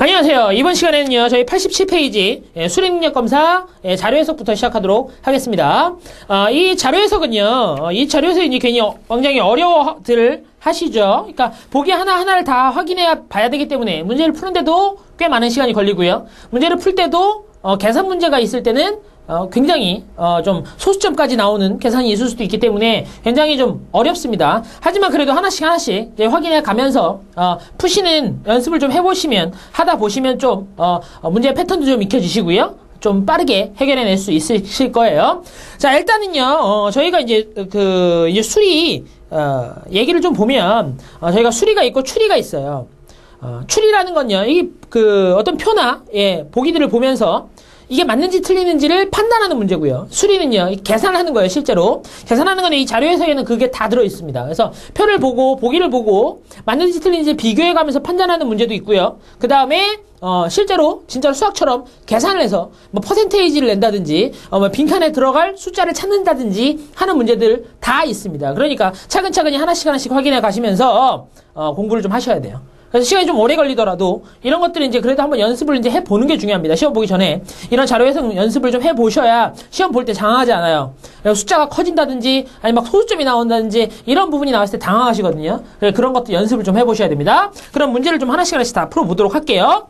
안녕하세요. 이번 시간에는요, 저희 87페이지 수리능력 검사 자료 해석부터 시작하도록 하겠습니다. 이 자료 해석은요, 이 자료 해석이 괜히 굉장히 어려워들 하시죠. 그러니까 보기 하나하나를 다 확인해야 봐야 되기 때문에 문제를 푸는데도 꽤 많은 시간이 걸리고요. 문제를 풀 때도 계산 문제가 있을 때는 굉장히 좀 소수점까지 나오는 계산이 있을 수도 있기 때문에 굉장히 좀 어렵습니다. 하지만 그래도 하나씩 확인해 가면서 푸시는 연습을 좀 해보시면 하다 보시면 좀 문제 패턴도 좀 익혀지시고요. 좀 빠르게 해결해낼 수 있으실 거예요. 자, 일단은요, 저희가 이제 이제 수리 얘기를 좀 보면 저희가 수리가 있고 추리가 있어요. 추리라는 건요, 이 어떤 표나 보기들을 보면서 이게 맞는지 틀리는지를 판단하는 문제고요. 수리는요, 계산을 하는 거예요, 실제로. 계산하는 건 이 자료 해석에는 그게 다 들어있습니다. 그래서 표를 보고, 보기를 보고, 맞는지 틀리는지 비교해가면서 판단하는 문제도 있고요. 그 다음에, 실제로, 진짜로 수학처럼 계산을 해서, 퍼센테이지를 낸다든지, 빈칸에 들어갈 숫자를 찾는다든지 하는 문제들 다 있습니다. 그러니까 차근차근히 하나씩 확인해 가시면서, 공부를 좀 하셔야 돼요. 그래서 시간이 좀 오래 걸리더라도 이런 것들을 이제 그래도 한번 연습을 이제 해보는 게 중요합니다. 시험 보기 전에 이런 자료 해석 연습을 좀 해보셔야 시험 볼 때 당황하지 않아요. 숫자가 커진다든지 아니면 막 소수점이 나온다든지 이런 부분이 나왔을 때 당황하시거든요. 그래서 그런 것도 연습을 좀 해보셔야 됩니다. 그럼 문제를 좀 하나씩 다 풀어보도록 할게요.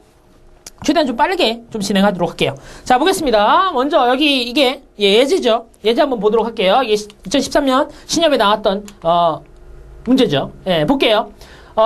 최대한 좀 빠르게 좀 진행하도록 할게요. 자, 보겠습니다. 먼저 여기 이게 예제죠. 예제 한번 보도록 할게요. 이게 2013년 신협에 나왔던 문제죠. 볼게요.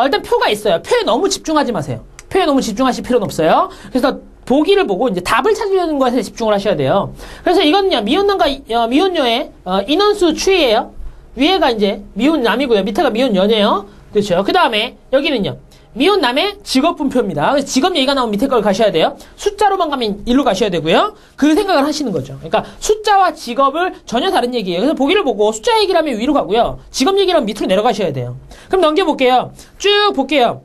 일단 표가 있어요. 표에 너무 집중하지 마세요. 표에 너무 집중하실 필요는 없어요. 그래서 보기를 보고 이제 답을 찾으려는 것에 집중을 하셔야 돼요. 그래서 이거는요, 미혼남과 미혼녀의 인원수 추이예요. 위에가 이제 미혼남이고요. 밑에가 미혼여네요. 그렇죠. 그 다음에 여기는요, 미혼남의 직업분표입니다. 그래서 직업 얘기가 나오면 밑에 걸 가셔야 돼요. 숫자로만 가면 일로 가셔야 되고요. 그 생각을 하시는 거죠. 그러니까 숫자와 직업을 전혀 다른 얘기예요. 그래서 보기를 보고 숫자 얘기를 하면 위로 가고요. 직업 얘기를 하면 밑으로 내려가셔야 돼요. 그럼 넘겨볼게요. 쭉 볼게요.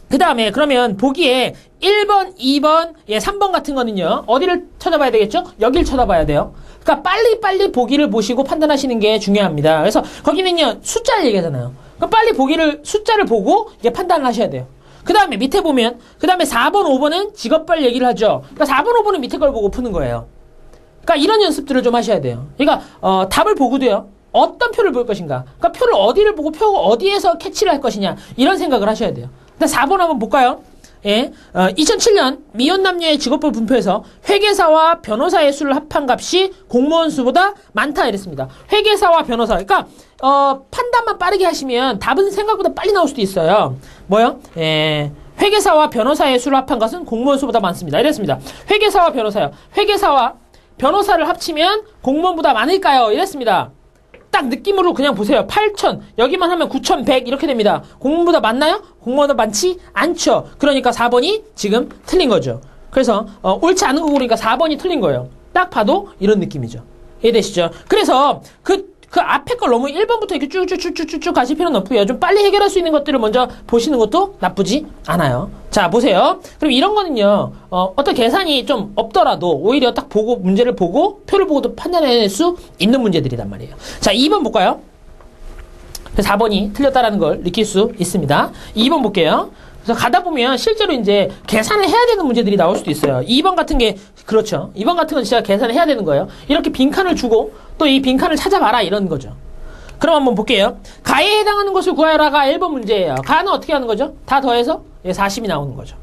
그 다음에 그러면 보기에 1번, 2번, 3번 같은 거는요. 어디를 쳐다봐야 되겠죠? 여길 쳐다봐야 돼요. 그러니까 빨리 보기를 보시고 판단하시는 게 중요합니다. 그래서 거기는요, 숫자를 얘기하잖아요. 그럼 빨리 보기를, 숫자를 보고 이제 판단을 하셔야 돼요. 그 다음에 밑에 보면, 그 다음에 4번, 5번은 직업별 얘기를 하죠. 그러니까 4번, 5번은 밑에 걸 보고 푸는 거예요. 그러니까 이런 연습들을 좀 하셔야 돼요. 그러니까, 답을 보고도요. 어떤 표를 볼 것인가. 그러니까 표를 어디를 보고 표가 어디에서 캐치를 할 것이냐. 이런 생각을 하셔야 돼요. 일단 4번 한번 볼까요? 2007년 미혼 남녀의 직업별 분표에서 회계사와 변호사의 수를 합한 값이 공무원 수보다 많다 이랬습니다. 회계사와 변호사. 그러니까 판단만 빠르게 하시면 답은 생각보다 빨리 나올 수도 있어요. 뭐요? 회계사와 변호사의 수를 합한 것은 공무원 수보다 많습니다. 이랬습니다. 회계사와 변호사요. 회계사와 변호사를 합치면 공무원보다 많을까요? 이랬습니다. 딱 느낌으로 그냥 보세요. 8,000 여기만 하면 9,100 이렇게 됩니다. 공무원보다 많나요? 공무원보다 많지 않죠. 그러니까 4번이 지금 틀린 거죠. 그래서 옳지 않은 거 고르니까 4번이 틀린 거예요. 딱 봐도 이런 느낌이죠. 이해되시죠? 그래서 그 앞에 걸 너무 1번부터 이렇게 쭉쭉쭉쭉쭉 가실 필요는 없고요. 좀 빨리 해결할 수 있는 것들을 먼저 보시는 것도 나쁘지 않아요. 자, 보세요. 그럼 이런 거는요, 어떤 계산이 좀 없더라도 오히려 딱 보고, 문제를 보고, 표를 보고도 판단해낼 수 있는 문제들이란 말이에요. 자, 2번 볼까요? 4번이 틀렸다라는 걸 느낄 수 있습니다. 2번 볼게요. 그래서 가다 보면 실제로 이제 계산을 해야 되는 문제들이 나올 수도 있어요. 2번 같은 게, 그렇죠. 2번 같은 건 진짜 계산을 해야 되는 거예요. 이렇게 빈칸을 주고 또 이 빈칸을 찾아봐라 이런 거죠. 그럼 한번 볼게요. 가에 해당하는 것을 구하라가 1번 문제예요. 가는 어떻게 하는 거죠? 다 더해서 40이 나오는 거죠.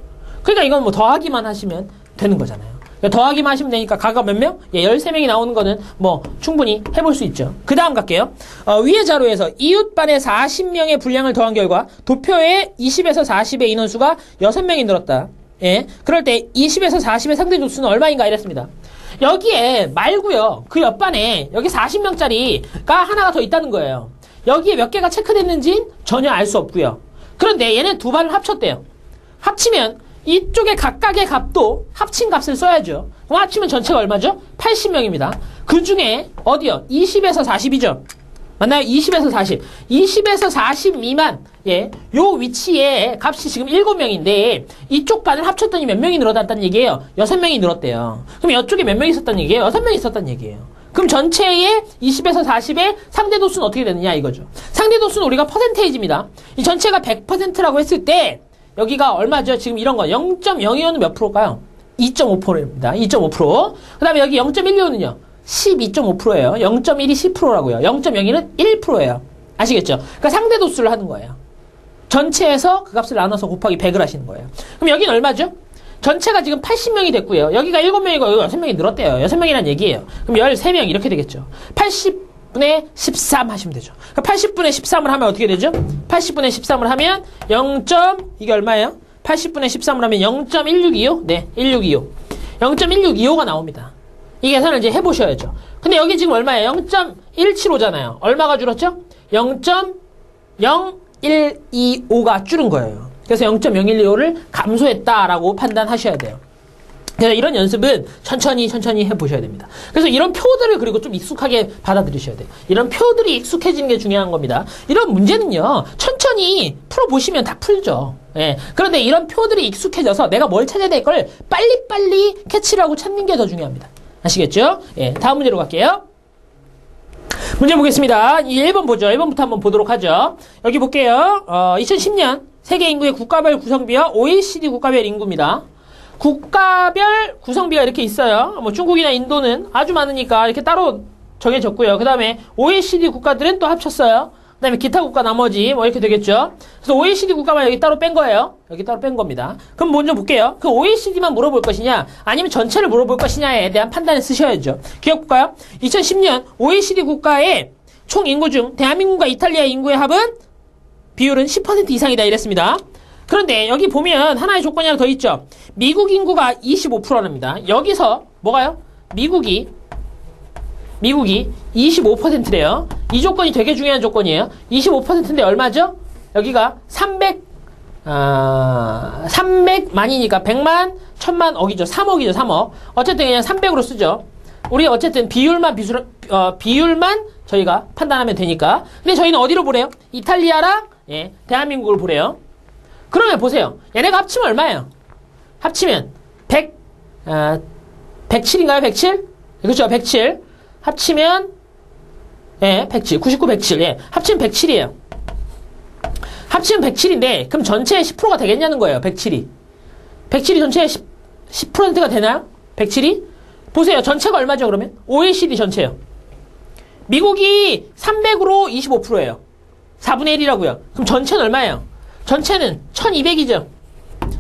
그러니까 이건 뭐 더하기만 하시면 되는 거잖아요. 더하기만 하시면 되니까 가가 몇 명? 13명이 나오는 거는 뭐 충분히 해볼 수 있죠. 그 다음 갈게요. 위의 자료에서 이웃반에 40명의 분량을 더한 결과 도표에 20에서 40의 인원수가 6명이 늘었다. 그럴 때 20에서 40의 상대 조수는 얼마인가 이랬습니다. 여기에 말고요. 그 옆반에 여기 40명짜리가 하나가 더 있다는 거예요. 여기에 몇 개가 체크됐는지는 전혀 알 수 없고요. 그런데 얘는 두 반을 합쳤대요. 합치면 이쪽에 각각의 값도 합친 값을 써야죠. 그럼 합치면 전체가 얼마죠? 80명입니다. 그 중에 어디요? 20에서 40이죠. 맞나요? 20에서 40. 20에서 40 미만. 요 위치에 값이 지금 7명인데 이쪽 반을 합쳤더니 몇 명이 늘어났다는 얘기예요? 6명이 늘었대요. 그럼 이쪽에 몇 명이 있었다는 얘기예요? 6명이 있었다는 얘기예요. 그럼 전체의 20에서 40의 상대 도수는 어떻게 되느냐 이거죠. 상대 도수는 우리가 퍼센테이지입니다. 이 전체가 100%라고 했을 때 여기가 얼마죠? 지금 이런 거 0.02호는 몇 프로일까요? 2.5%입니다. 2.5%. 그 다음에 여기 0.12호는요. 12.5%예요. 0.1이 10%라고요. 0.02는 1%예요. 아시겠죠? 그러니까 상대 도수를 하는 거예요. 전체에서 그 값을 나눠서 곱하기 100을 하시는 거예요. 그럼 여기는 얼마죠? 전체가 지금 80명이 됐고요. 여기가 7명이고 여기가 6명이 늘었대요. 6명이란 얘기예요. 그럼 13명 이렇게 되겠죠. 80분의 13 하시면 되죠. 그러니까 80분의 13을 하면 어떻게 되죠? 80분의 13을 하면 0. 이게 얼마예요? 80분의 13을 하면 0.1625? 네, 1625. 0.1625가 나옵니다. 이 계산을 이제 해보셔야죠. 근데 여기 지금 얼마예요? 0.175잖아요. 얼마가 줄었죠? 0.0125가 줄은 거예요. 그래서 0.0125를 감소했다라고 판단하셔야 돼요. 그래서 이런 연습은 천천히 해보셔야 됩니다. 그래서 이런 표들을 그리고 좀 익숙하게 받아들이셔야 돼요. 이런 표들이 익숙해지는 게 중요한 겁니다. 이런 문제는요, 천천히 풀어보시면 다 풀죠. 예. 그런데 이런 표들이 익숙해져서 내가 뭘 찾아야 될 걸 빨리빨리 캐치를 하고 찾는 게 더 중요합니다. 아시겠죠? 예. 다음 문제로 갈게요. 문제 보겠습니다. 1번 보죠. 1번부터 한번 보도록 하죠. 여기 볼게요. 2010년 세계 인구의 국가별 구성비와 OECD 국가별 인구입니다. 국가별 구성비가 이렇게 있어요. 뭐 중국이나 인도는 아주 많으니까 이렇게 따로 정해졌고요. 그 다음에 OECD 국가들은 또 합쳤어요. 그 다음에 기타 국가 나머지 뭐 이렇게 되겠죠. 그래서 OECD 국가만 여기 따로 뺀 거예요. 여기 따로 뺀 겁니다. 그럼 먼저 볼게요. 그 OECD만 물어볼 것이냐 아니면 전체를 물어볼 것이냐에 대한 판단을 쓰셔야죠. 기억볼까요? 2010년 OECD 국가의 총 인구 중 대한민국과 이탈리아 인구의 합은 비율은 10% 이상이다 이랬습니다. 그런데 여기 보면 하나의 조건이 하나 더 있죠. 미국 인구가 25%랍니다. 여기서 뭐가요? 미국이 25%래요. 이 조건이 되게 중요한 조건이에요. 25%인데 얼마죠? 여기가 300만이니까 100만, 1000만, 억이죠. 3억이죠, 3억. 어쨌든 그냥 300으로 쓰죠. 우리 어쨌든 비율만 저희가 판단하면 되니까. 근데 저희는 어디로 보래요? 이탈리아랑 대한민국을 보래요. 그러면 보세요. 얘네가 합치면 얼마예요? 합치면 107인가요? 107? 그렇죠. 107. 합치면 107. 99, 107. 합치면 107이에요. 합치면 107인데 그럼 전체의 10%가 되겠냐는 거예요. 107이. 107이 전체의 10%가 되나요? 107이? 보세요. 전체가 얼마죠, 그러면? OECD 전체요. 미국이 300으로 25%예요. 4분의 1이라고요. 그럼 전체는 얼마예요? 전체는 1200이죠.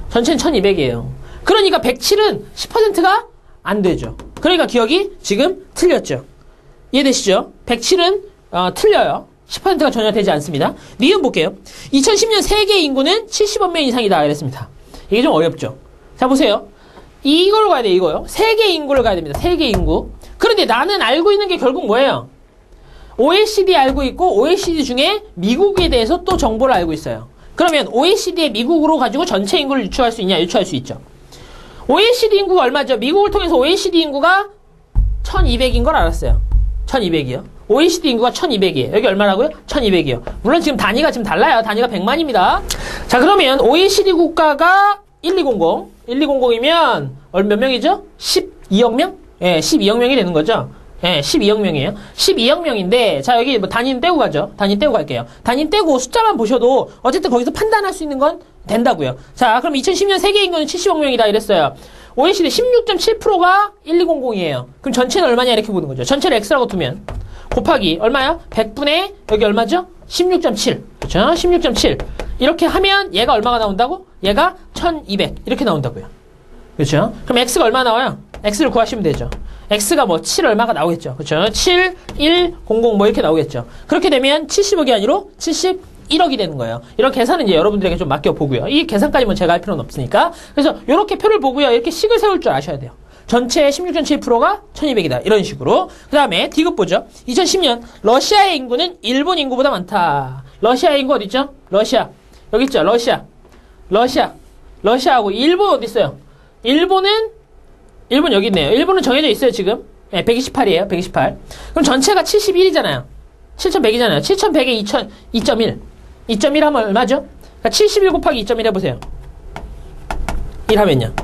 전체는 1200이에요. 그러니까 107은 10%가 안 되죠. 그러니까 기억이 지금 틀렸죠. 이해되시죠? 107은 틀려요. 10%가 전혀 되지 않습니다. 니은 볼게요. 2010년 세계 인구는 70억 명 이상이다 이랬습니다. 이게 좀 어렵죠. 자 보세요. 이걸 가야 돼 이거요. 세계 인구를 가야 됩니다. 세계 인구. 그런데 나는 알고 있는 게 결국 뭐예요? OECD 알고 있고 OECD 중에 미국에 대해서 또 정보를 알고 있어요. 그러면 OECD의 미국으로 가지고 전체 인구를 유추할 수 있냐? 유추할 수 있죠. OECD 인구가 얼마죠? 미국을 통해서 OECD 인구가 1200인 걸 알았어요. 1200이요. OECD 인구가 1200이에요. 여기 얼마라고요? 1200이요. 물론 지금 단위가 지금 달라요. 단위가 100만입니다. 자, 그러면 OECD 국가가 1200. 1200이면 몇 명이죠? 12억 명? 12억 명이 되는 거죠. 12억 명이에요. 12억 명인데, 자, 여기 뭐 단위는 떼고 가죠. 단위 떼고 갈게요. 단위 떼고 숫자만 보셔도 어쨌든 거기서 판단할 수 있는 건 된다고요. 자, 그럼 2010년 세계 인구는 70억 명이다 이랬어요. OECD 16.7%가 1200이에요. 그럼 전체는 얼마냐 이렇게 보는 거죠. 전체를 X라고 두면 곱하기 얼마요? 100분의 여기 얼마죠? 16.7. 그렇죠? 16.7. 이렇게 하면 얘가 얼마가 나온다고? 얘가 1200 이렇게 나온다고요. 그렇죠? 그럼 X가 얼마 나와요? X를 구하시면 되죠. X가 뭐 7 얼마가 나오겠죠. 그렇죠? 7, 1, 00 뭐 이렇게 나오겠죠. 그렇게 되면 70억이 아니라 71억이 되는 거예요. 이런 계산은 이제 여러분들에게 좀 맡겨보고요. 이 계산까지 뭐 제가 할 필요는 없으니까. 그래서 이렇게 표를 보고요. 이렇게 식을 세울 줄 아셔야 돼요. 전체의 16.7%가 1200이다. 이런 식으로. 그 다음에 D급 보죠. 2010년 러시아의 인구는 일본 인구보다 많다. 러시아의 인구 어디 있죠? 러시아. 여기 있죠? 러시아하고 일본 어디 있어요? 일본 여기 있네요. 일본은 정해져 있어요, 지금. 128이에요, 128. 그럼 전체가 71이잖아요. 7100이잖아요. 7100에 2.1. 2.1 하면 얼마죠? 그러니까 71 곱하기 2.1 해보세요. 1 하면요.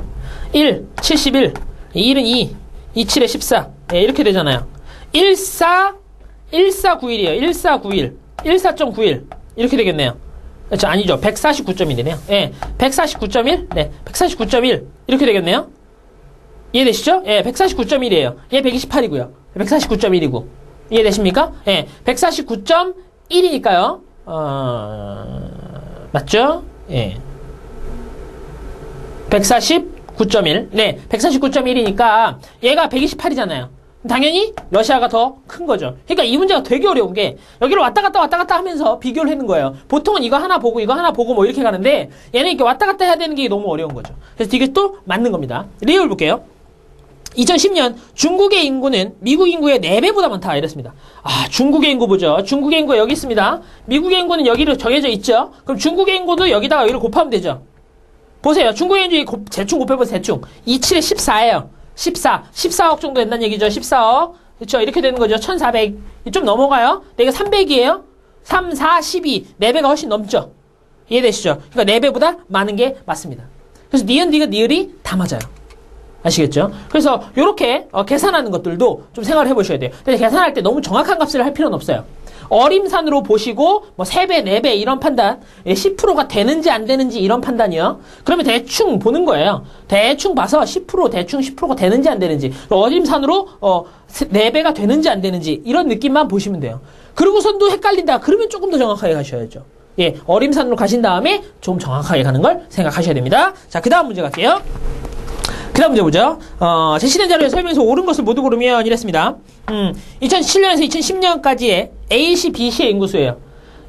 1, 71. 1은 2. 27에 14. 이렇게 되잖아요. 1491이에요. 1491. 14.91. 이렇게 되겠네요. 그렇죠. 아니죠. 149.1이네요. 예. 149.1? 네. 149.1. 이렇게 되겠네요. 이해되시죠? 예. 149.1이에요. 얘 128이고요. 149.1이고. 이해되십니까? 예. 149.1이니까요. 맞죠? 예. 149.1. 네. 149.1이니까 얘가 128이잖아요. 당연히 러시아가 더 큰 거죠. 그러니까 이 문제가 되게 어려운 게 여기를 왔다 갔다 하면서 비교를 하는 거예요. 보통은 이거 하나 보고 뭐 이렇게 가는데 얘는 이렇게 왔다 갔다 해야 되는 게 너무 어려운 거죠. 그래서 이게 또 맞는 겁니다. 리얼 볼게요. 2010년 중국의 인구는 미국 인구의 4배보다 많다 이랬습니다. 아, 중국의 인구 보죠. 중국의 인구가 여기 있습니다. 미국의 인구는 여기로 정해져 있죠. 그럼 중국의 인구도 여기다가 여기를 곱하면 되죠. 보세요. 중국의 인구 대충 곱해보세요. 대충 27에 14예요. 14억 정도 된다는 얘기죠. 14억. 그렇죠. 이렇게 되는 거죠. 1400. 좀 넘어가요. 내가 300이에요. 3, 4, 12. 4배가 훨씬 넘죠. 이해되시죠? 그러니까 4배보다 많은 게 맞습니다. 그래서 니은, 디귿, 니을이 다 맞아요. 아시겠죠? 그래서 이렇게 계산하는 것들도 좀 생각을 해보셔야 돼요. 근데 계산할 때 너무 정확한 값을 할 필요는 없어요. 어림산으로 보시고 뭐 3배, 4배 이런 판단, 10%가 되는지 안 되는지 이런 판단이요. 그러면 대충 보는 거예요. 대충 봐서 10%, 대충 10%가 되는지 안 되는지, 어림산으로 4배가 되는지 안 되는지 이런 느낌만 보시면 돼요. 그러고선도 헷갈린다. 그러면 조금 더 정확하게 가셔야죠. 예, 어림산으로 가신 다음에 좀 정확하게 가는 걸 생각하셔야 됩니다. 자, 그 다음 문제 갈게요. 그 다음 문제 보죠. 제시된 자료에 설명에서 옳은 것을 모두 고르면 이랬습니다. 2007년에서 2010년까지의 A씨, B씨의 인구수예요.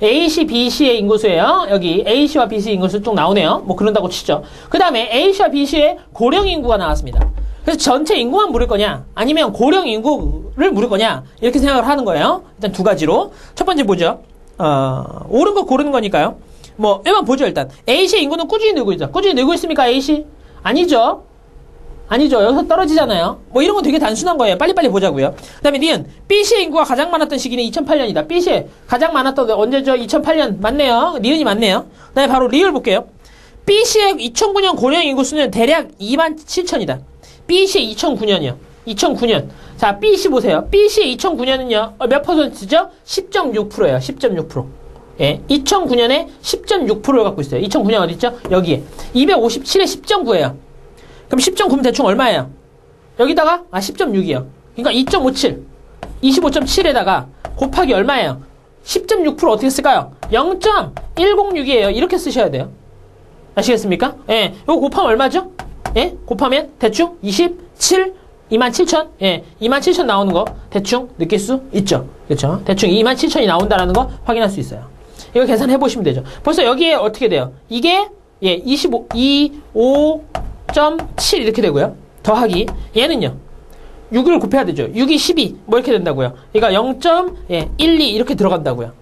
A씨, B씨의 인구수예요. 여기 A씨와 B씨의 인구수 쭉 나오네요. 뭐 그런다고 치죠. 그 다음에 A씨와 B씨의 고령 인구가 나왔습니다. 그래서 전체 인구만 물을 거냐 아니면 고령 인구를 물을 거냐 이렇게 생각을 하는 거예요. 일단 두 가지로. 첫 번째 보죠. 옳은 거 고르는 거니까요. 뭐 일단 보죠. 일단 A씨의 인구는 꾸준히 늘고 있죠. 꾸준히 늘고 있습니까? A씨? 아니죠. 아니죠. 여기서 떨어지잖아요. 뭐 이런 건 되게 단순한 거예요. 빨리빨리 보자고요. 그 다음에 니은 B씨의 인구가 가장 많았던 시기는 2008년이다. B씨 가장 많았던 언제죠? 2008년 맞네요. 니은이 맞네요. 그 다음에 바로 리을 볼게요. B씨의 2009년 고령 인구수는 대략 27,000이다. B씨의 2009년이요. 2009년. 자, B씨 보세요. B씨의 2009년은요. 몇 퍼센트죠? 10.6%예요. 10.6%. 예, 2009년에 10.6%를 갖고 있어요. 2009년 어디 있죠? 여기에. 257에 10.9예요. 그럼 10.9면 대충 얼마예요? 여기다가 10.6이요. 그러니까 2.57. 25.7에다가 곱하기 얼마예요? 10.6% 어떻게 쓸까요? 0.106이에요. 이렇게 쓰셔야 돼요. 아시겠습니까? 예. 이거 곱하면 얼마죠? 예? 곱하면 대충 27, 27,000. 예. 27,000 나오는 거 대충 느낄 수 있죠. 그렇죠? 대충 27,000이 나온다라는 거 확인할 수 있어요. 이거 계산해 보시면 되죠. 벌써 여기에 어떻게 돼요? 이게 25.7 이렇게 되고요. 더하기 얘는요. 6을 곱해야 되죠. 6이 12 뭐 이렇게 된다고요. 그러니까 0.12 이렇게 들어간다고요.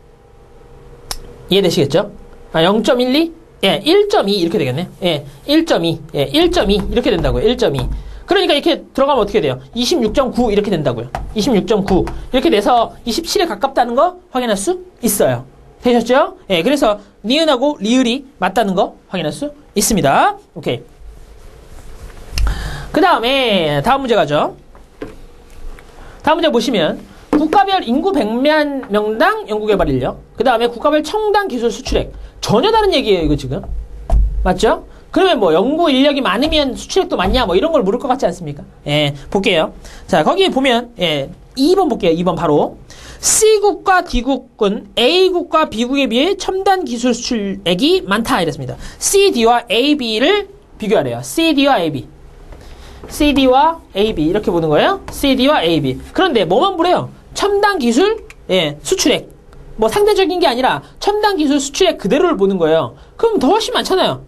이해되시겠죠? 0.12? 예, 1.2 이렇게 되겠네. 예, 1.2. 예, 1.2 이렇게 된다고요. 1.2. 그러니까 이렇게 들어가면 어떻게 돼요? 26.9 이렇게 된다고요. 26.9 이렇게 돼서 27에 가깝다는 거 확인할 수 있어요. 되셨죠? 예, 그래서 니은하고 리을이 맞다는 거 확인할 수 있습니다. 오케이. 그 다음에 다음 문제 가죠. 다음 문제 보시면 국가별 인구 100만 명당 연구개발 인력, 그 다음에 국가별 청당 기술 수출액. 전혀 다른 얘기예요 이거 지금. 맞죠? 그러면 뭐 연구 인력이 많으면 수출액도 많냐 뭐 이런 걸 물을 것 같지 않습니까? 예, 볼게요. 자, 거기에 보면 2번 볼게요. 2번 바로 C국과 D국은 A국과 B국에 비해 첨단 기술 수출액이 많다 이랬습니다. CD와 AB를 비교하래요. CD와 AB. CD와 AB 이렇게 보는 거예요. CD와 AB. 그런데 뭐만 보래요? 첨단 기술 수출액. 뭐 상대적인 게 아니라 첨단 기술 수출액 그대로를 보는 거예요. 그럼 더 훨씬 많잖아요.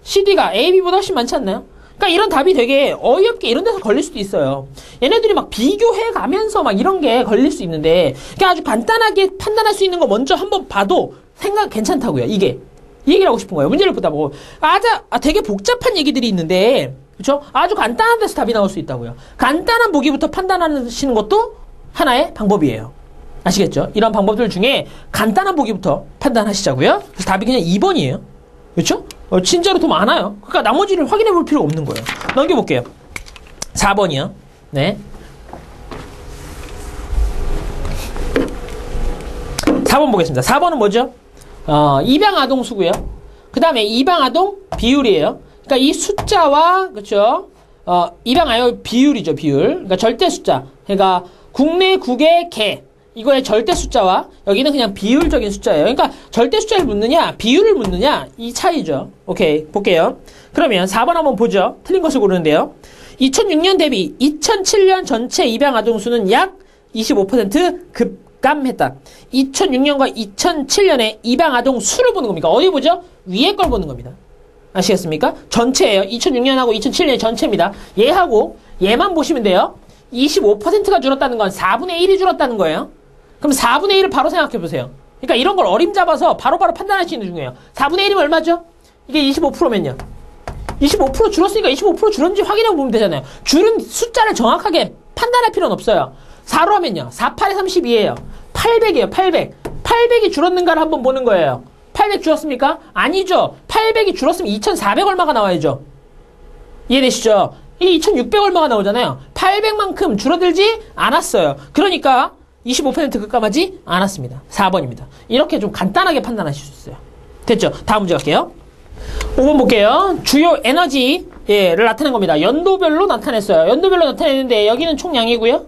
CD가 AB보다 훨씬 많지 않나요? 그러니까 이런 답이 되게 어이없게 이런 데서 걸릴 수도 있어요. 얘네들이 막 비교해 가면서 막 이런 게 걸릴 수 있는데 그냥 아주 간단하게 판단할 수 있는 거 먼저 한번 봐도 생각 괜찮다고요. 이게 이 얘기를 하고 싶은 거예요. 문제를 보다 보고 되게 복잡한 얘기들이 있는데 그렇죠? 아주 간단한 데서 답이 나올 수 있다고요. 간단한 보기부터 판단하시는 것도 하나의 방법이에요. 아시겠죠? 이런 방법들 중에 간단한 보기부터 판단하시자고요. 그래서 답이 그냥 2번이에요. 그렇죠? 진짜로 더 많아요. 그러니까 나머지를 확인해 볼 필요가 없는 거예요. 넘겨볼게요. 4번이요. 네. 4번 보겠습니다. 4번은 뭐죠? 입양아동 수고요. 그 다음에 입양아동 비율이에요. 그러니까 이 숫자와, 그쵸? 입양아동 비율이죠, 비율. 그러니까 절대 숫자. 그러니까 국내 국외 개. 이거의 절대 숫자와 여기는 그냥 비율적인 숫자예요. 그러니까 절대 숫자를 묻느냐, 비율을 묻느냐, 이 차이죠. 오케이, 볼게요. 그러면 4번 한번 보죠. 틀린 것을 고르는데요. 2006년 대비 2007년 전체 입양 아동 수는 약 25% 급감했다. 2006년과 2007년에 입양 아동 수를 보는 겁니까? 어디 보죠? 위에 걸 보는 겁니다. 아시겠습니까? 전체예요. 2006년하고 2007년의 전체입니다. 얘하고 얘만 보시면 돼요. 25%가 줄었다는 건 4분의 1이 줄었다는 거예요. 그럼 4분의 1을 바로 생각해 보세요. 그러니까 이런 걸 어림잡아서 바로바로 판단할 수 있는 중이에요. 4분의 1이면 얼마죠? 이게 25%면요. 25% 줄었으니까 25% 줄었는지 확인하고 보면 되잖아요. 줄은 숫자를 정확하게 판단할 필요는 없어요. 4로 하면요. 4, 8에 32예요. 800이에요. 800. 800이 줄었는가를 한번 보는 거예요. 800 줄었습니까? 아니죠. 800이 줄었으면 2400 얼마가 나와야죠. 이해되시죠? 이 2600 얼마가 나오잖아요. 800만큼 줄어들지 않았어요. 그러니까 25% 급감하지 않았습니다. 4번입니다. 이렇게 좀 간단하게 판단하실 수 있어요. 됐죠? 다음 문제 갈게요. 5번 볼게요. 주요 에너지를 나타낸 겁니다. 연도별로 나타냈어요. 연도별로 나타냈는데 여기는 총량이고요.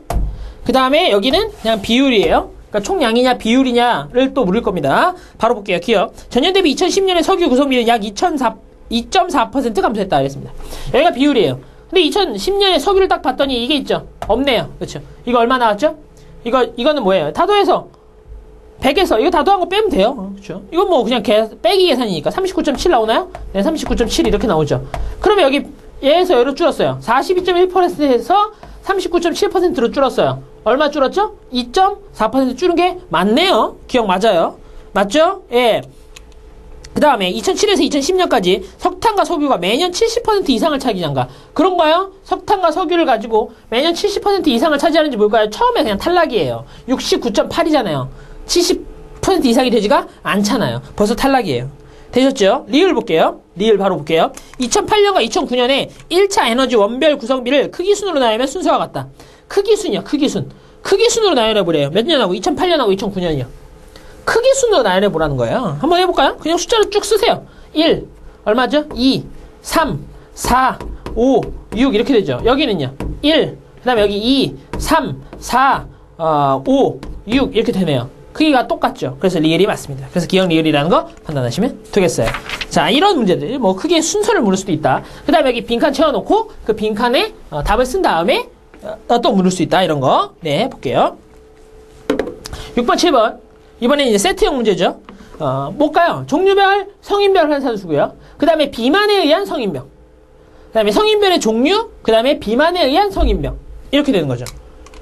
그 다음에 여기는 그냥 비율이에요. 그러니까 총량이냐 비율이냐를 또 물을 겁니다. 바로 볼게요. 기억. 전년 대비 2010년에 석유 구성비는 약 2.4% 감소했다 그랬습니다. 여기가 비율이에요. 근데 2010년에 석유를 딱 봤더니 이게 있죠? 없네요. 그렇죠? 이거 얼마 나왔죠? 이거는 뭐예요? 다도해서 100에서 이거 다도한 거 빼면 돼요. 그렇죠? 이건 뭐 그냥 빼기 계산이니까 39.7 나오나요? 네, 39.7 이렇게 나오죠. 그러면 여기 얘에서 얘로 줄었어요. 42.1%에서 39.7%로 줄었어요. 얼마 줄었죠? 2.4% 줄은 게 맞네요. 기억 맞아요. 맞죠? 예. 그 다음에 2007에서 2010년까지 석탄과 석유가 매년 70% 이상을 차지한가? 그런가요? 석탄과 석유를 가지고 매년 70% 이상을 차지하는지 뭘까요? 처음에 그냥 탈락이에요. 69.8이잖아요. 70% 이상이 되지가 않잖아요. 벌써 탈락이에요. 되셨죠? 리을 볼게요. 리을 바로 볼게요. 2008년과 2009년에 1차 에너지 원별 구성비를 크기순으로 나누면 순서와 같다. 크기순이요. 크기순. 크기순으로 나열해보래요. 몇 년하고? 2008년하고 2009년이요. 크기순으로 나열해보라는 거예요. 한번 해볼까요? 그냥 숫자를 쭉 쓰세요. 1 얼마죠? 2 3 4 5 6 이렇게 되죠. 여기는요. 1 그 다음에 여기 2 3 4 5 6 이렇게 되네요. 크기가 똑같죠. 그래서 리을이 맞습니다. 그래서 기억 리을이라는 거 판단하시면 되겠어요. 자, 이런 문제들 뭐 크게 순서를 물을 수도 있다. 그 다음에 여기 빈칸 채워놓고 그 빈칸에 답을 쓴 다음에 또 물을 수 있다. 이런 거 네 볼게요. 6번 7번 이번엔 이제 세트형 문제죠. 뭘까요? 종류별 성인별 환산수고요. 그 다음에 비만에 의한 성인병. 그 다음에 성인별의 종류, 그 다음에 비만에 의한 성인병. 이렇게 되는 거죠.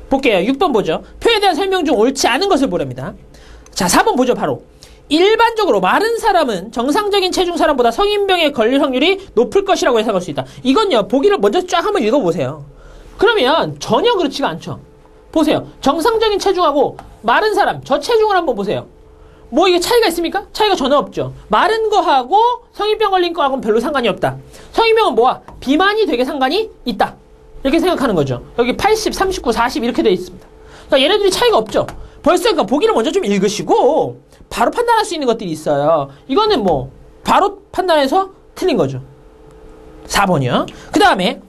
볼게요. 6번 보죠. 표에 대한 설명 중 옳지 않은 것을 보랍니다. 자, 4번 보죠. 바로. 일반적으로 마른 사람은 정상적인 체중 사람보다 성인병에 걸릴 확률이 높을 것이라고 예상할 수 있다. 이건요. 보기를 먼저 쫙 한번 읽어보세요. 그러면 전혀 그렇지가 않죠. 보세요. 정상적인 체중하고 마른 사람, 저체중을 한번 보세요. 뭐 이게 차이가 있습니까? 차이가 전혀 없죠. 마른 거하고 성인병 걸린 거하고는 별로 상관이 없다. 성인병은 뭐야? 비만이 되게 상관이 있다. 이렇게 생각하는 거죠. 여기 80, 39, 40 이렇게 되어 있습니다. 그러니까 얘네들이 차이가 없죠. 벌써 그러니까 보기를 먼저 좀 읽으시고 바로 판단할 수 있는 것들이 있어요. 이거는 뭐 바로 판단해서 틀린 거죠. 4번이요. 그 다음에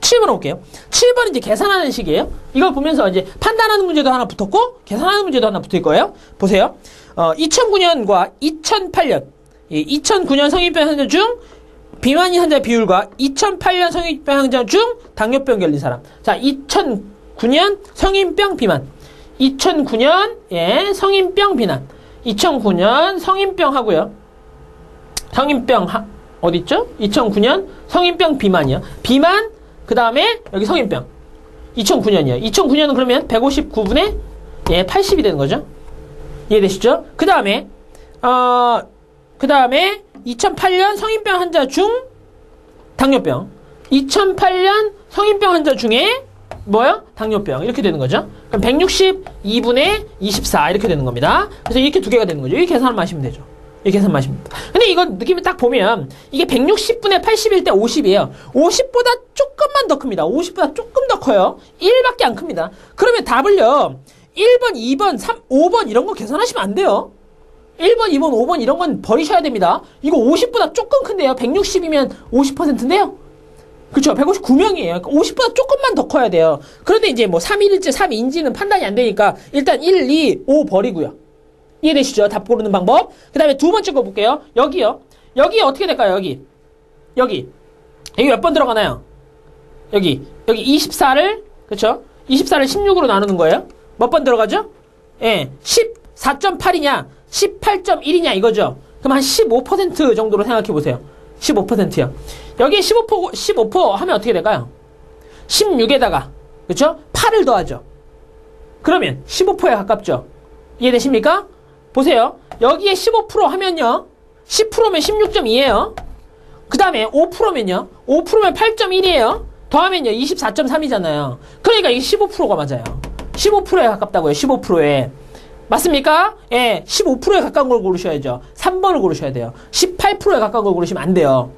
7번 볼게요. 7번은 이제 계산하는 식이에요. 이걸 보면서 이제 판단하는 문제도 하나 붙었고 계산하는 문제도 하나 붙을 거예요. 보세요. 2009년과 2008년 2009년 성인병 환자 중 비만인 환자 비율과 2008년 성인병 환자 중 당뇨병 걸린 사람. 자, 2009년 성인병 비만. 2009년 성인병 비만. 2009년 성인병 하고요. 성인병 어디 있죠? 2009년 성인병 비만이요. 비만 그 다음에 여기 성인병 2009년이요. 2009년은 그러면 159분의 80이 되는 거죠. 이해되시죠? 그 다음에 2008년 성인병 환자 중 당뇨병 2008년 성인병 환자 중에 뭐요? 당뇨병 이렇게 되는 거죠. 그럼 162분의 24 이렇게 되는 겁니다. 그래서 이렇게 두 개가 되는 거죠. 이 계산만 하시면 되죠. 이 계산만 하시면 됩니다. 근데 이거 느낌이 딱 보면 이게 160분의 81대 50이에요. 50보다 조금만 더 큽니다. 50보다 조금 더 커요. 1밖에 안 큽니다. 그러면 답을요. 1번, 2번, 3, 5번 이런 거 계산하시면 안 돼요. 1번, 2번, 5번 이런 건 버리셔야 됩니다. 이거 50보다 조금 큰데요. 160이면 50%인데요. 그쵸? 159명이에요. 그러니까 50보다 조금만 더 커야 돼요. 그런데 이제 뭐 3일일지 3인지는 판단이 안 되니까 일단 1, 2, 5 버리고요. 이해되시죠? 답 고르는 방법. 그 다음에 두 번째 거 볼게요. 여기요. 여기 어떻게 될까요? 여기 몇 번 들어가나요? 여기 24를, 그쵸? 24를 16으로 나누는 거예요. 몇 번 들어가죠? 예, 14.8이냐, 18.1이냐 이거죠. 그럼 한 15% 정도로 생각해 보세요. 15%요. 여기에 15% 하면 어떻게 될까요? 16에다가, 그쵸? 8을 더하죠. 그러면 15%에 가깝죠. 이해되십니까? 보세요. 여기에 15% 하면요. 10%면 16.2예요. 그 다음에 5%면요. 5%면 8.1이에요. 더하면요. 24.3이잖아요. 그러니까 이게 15%가 맞아요. 15%에 가깝다고요. 15%에. 맞습니까? 예, 15%에 가까운 걸 고르셔야죠. 3번을 고르셔야 돼요. 18%에 가까운 걸 고르시면 안 돼요.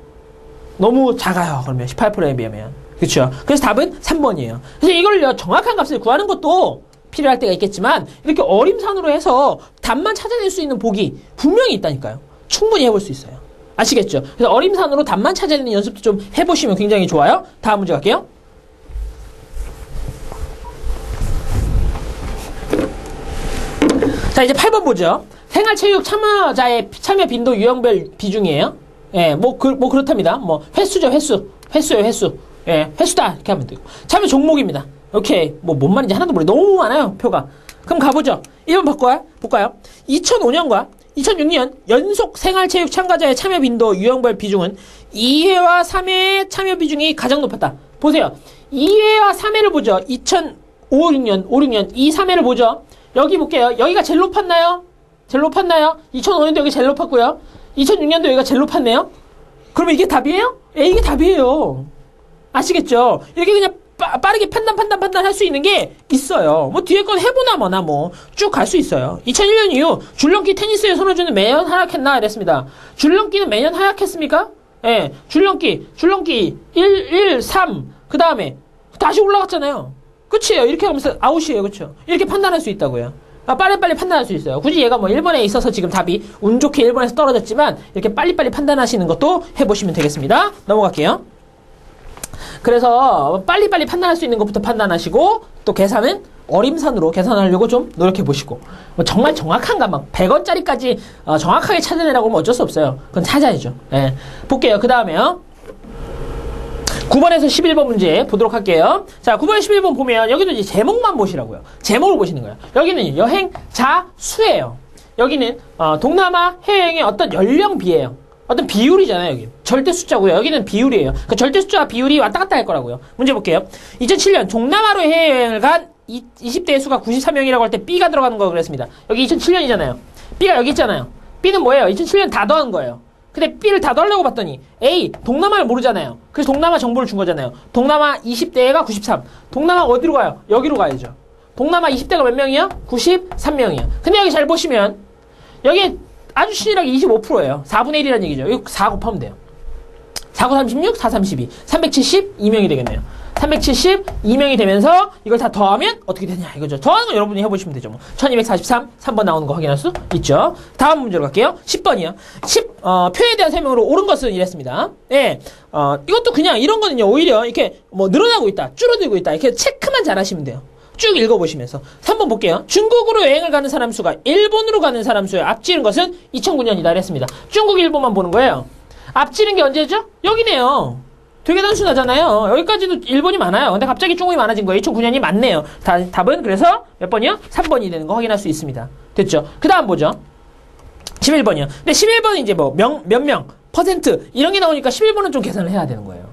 너무 작아요. 그러면 18%에 비하면. 그렇죠? 그래서 답은 3번이에요. 그래서 이걸요. 정확한 값을 구하는 것도 필요할 때가 있겠지만 이렇게 어림산으로 해서 답만 찾아낼 수 있는 복이 분명히 있다니까요. 충분히 해볼 수 있어요. 아시겠죠? 그래서 어림산으로 답만 찾아내는 연습도 좀 해보시면 굉장히 좋아요. 다음 문제 갈게요. 자, 이제 8번 보죠. 생활체육 참여자의 참여 빈도 유형별 비중이에요. 예, 뭐 그렇답니다. 뭐, 횟수죠, 횟수예요, 횟수. 예, 횟수다. 이렇게 하면 되고. 참여 종목입니다. 오케이. 뭔 말인지 하나도 모르겠어요. 너무 많아요, 표가. 그럼 가보죠. 1번 볼까요? 2005년과 2006년 연속 생활체육 참가자의 참여 빈도 유형별 비중은 2회와 3회의 참여 비중이 가장 높았다. 보세요. 2회와 3회를 보죠. 2005, 6년, 2, 3회를 보죠. 여기 볼게요. 여기가 제일 높았나요? 2005년도 여기 제일 높았고요. 2006년도 여기가 제일 높았네요. 그러면 이게 답이에요? 예, 이게 답이에요. 아시겠죠? 이렇게 그냥 빠르게 판단할 수 있는 게 있어요. 뭐 뒤에 건 해보나 뭐나 쭉 갈 수 있어요. 2001년 이후 줄넘기 테니스의 손호준은 매년 하락했나 이랬습니다. 줄넘기는 매년 하락했습니까? 예, 줄넘기 1, 3, 그 다음에 다시 올라갔잖아요. 끝이에요. 이렇게 하면서 아웃이에요. 그쵸? 이렇게 판단할 수 있다고요. 빨리 판단할 수 있어요. 굳이 얘가 1번에 있어서 지금 답이 운 좋게 1번에서 떨어졌지만 이렇게 빨리빨리 판단하시는 것도 해보시면 되겠습니다. 넘어갈게요. 그래서 빨리빨리 판단할 수 있는 것부터 판단하시고 또 계산은 어림산으로 계산하려고 좀 노력해보시고 정말 정확한가 100원짜리까지 정확하게 찾아내라고 하면 어쩔 수 없어요. 그건 찾아야죠. 예. 볼게요. 그 다음에요. 9번에서 11번 문제 보도록 할게요. 자, 9번에서 11번 보면 여기도 이제 제목만 보시라고요. 제목을 보시는 거예요. 여기는 여행자 수예요. 여기는 동남아 해외여행의 어떤 연령비예요. 어떤 비율이잖아요. 여기 절대 숫자고요. 여기는 비율이에요. 그러니까 절대 숫자와 비율이 왔다 갔다 할 거라고요. 문제 볼게요. 2007년 동남아로 해외여행을 간 20대의 수가 93명이라고 할 때 B가 들어가는 거 그랬습니다. 여기 2007년이잖아요. B가 여기 있잖아요. B는 뭐예요? 2007년 다 더한 거예요. 근데 B를 다 더하려고 봤더니 A, 동남아를 모르잖아요. 그래서 동남아 정보를 준 거잖아요. 동남아 20대가 93. 동남아 어디로 가요? 여기로 가야죠. 동남아 20대가 몇 명이요? 93명이요. 근데 여기 잘 보시면 여기 아주 신실하게 25%예요. 4분의 1이라는 얘기죠. 여기 4 곱하면 돼요. 4, 9, 36, 4, 32. 372명이 되겠네요. 372명이 되면서 이걸 다 더하면 어떻게 되냐 이거죠. 더하는 건 여러분이 해보시면 되죠. 1243, 3번 나오는 거 확인할 수 있죠. 다음 문제로 갈게요. 10번이요. 표에 대한 설명으로 옳은 것은 이랬습니다. 예, 이것도 그냥 이런 거는요, 오히려 이렇게 늘어나고 있다, 줄어들고 있다, 이렇게 체크만 잘 하시면 돼요. 쭉 읽어보시면서 3번 볼게요. 중국으로 여행을 가는 사람 수가 일본으로 가는 사람 수에 앞지른 것은 2009년이다 그랬습니다. 중국, 일본만 보는 거예요. 앞지른 게 언제죠? 여기네요. 되게 단순하잖아요. 여기까지도 일본이 많아요. 근데 갑자기 중국이 많아진 거예요. 2009년이 많네요. 답은 그래서 몇 번이요? 3번이 되는 거 확인할 수 있습니다. 됐죠? 그 다음 보죠. 11번이요. 근데 11번은 이제 몇 명, 퍼센트 이런 게 나오니까 11번은 좀 계산을 해야 되는 거예요.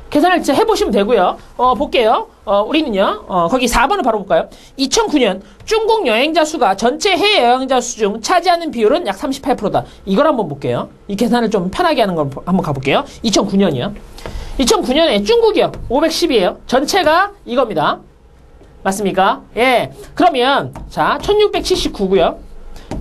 계산을 진짜 해보시면 되고요. 볼게요. 우리는요, 거기 4번을 바로 볼까요? 2009년 중국 여행자 수가 전체 해외 여행자 수 중 차지하는 비율은 약 38%다. 이걸 한번 볼게요. 이 계산을 좀 편하게 하는 걸 한번 가볼게요. 2009년이요. 2009년에 중국이요. 510이에요. 전체가 이겁니다. 맞습니까? 예. 그러면, 자, 1679고요.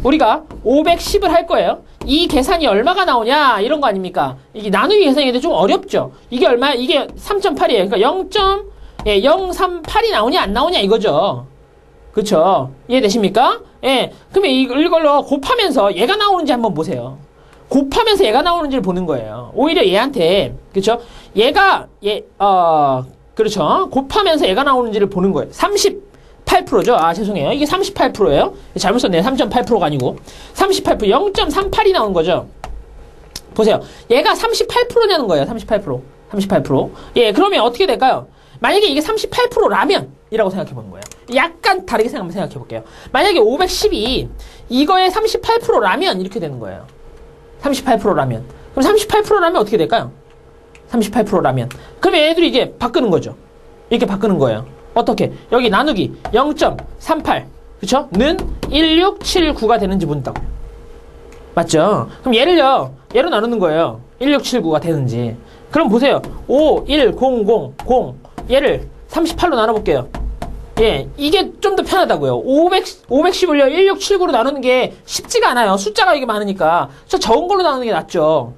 우리가 510을 할 거예요. 이 계산이 얼마가 나오냐 이런 거 아닙니까? 이게 나누기 계산인데 좀 어렵죠. 이게 얼마야? 이게 3.8이에요. 그러니까 0.038이 나오냐 안 나오냐 이거죠. 그쵸? 이해되십니까? 예. 그러면 이걸로 곱하면서 얘가 나오는지 한번 보세요. 곱하면서 얘가 나오는지를 보는 거예요. 오히려 얘한테, 그쵸? 그렇죠. 곱하면서 얘가 나오는지를 보는 거예요. 38%죠? 아, 죄송해요. 이게 38%예요. 잘못 썼네요. 3.8%가 아니고. 38%, 0.38이 나온 거죠. 보세요. 얘가 38%냐는 거예요. 38%. 38%. 예, 그러면 어떻게 될까요? 만약에 이게 38%라면 이라고 생각해 보는 거예요. 약간 다르게 한번 생각해 볼게요. 만약에 510이 이거의 38%라면 이렇게 되는 거예요. 38%라면. 그럼 38%라면 어떻게 될까요? 38%라면. 그러면 얘네들이 이제 바꾸는 거죠. 이렇게 바꾸는 거예요. 어떻게? 여기 나누기 0.38. 그쵸? 는 1679가 되는지 본다고. 맞죠? 그럼 얘로 나누는 거예요. 1679가 되는지. 그럼 보세요. 5, 1, 0, 0, 0. 얘를 38로 나눠볼게요. 예, 이게 좀 더 편하다고요. 510을 1679로 나누는 게 쉽지가 않아요. 숫자가 이게 많으니까. 저 적은 걸로 나누는 게 낫죠.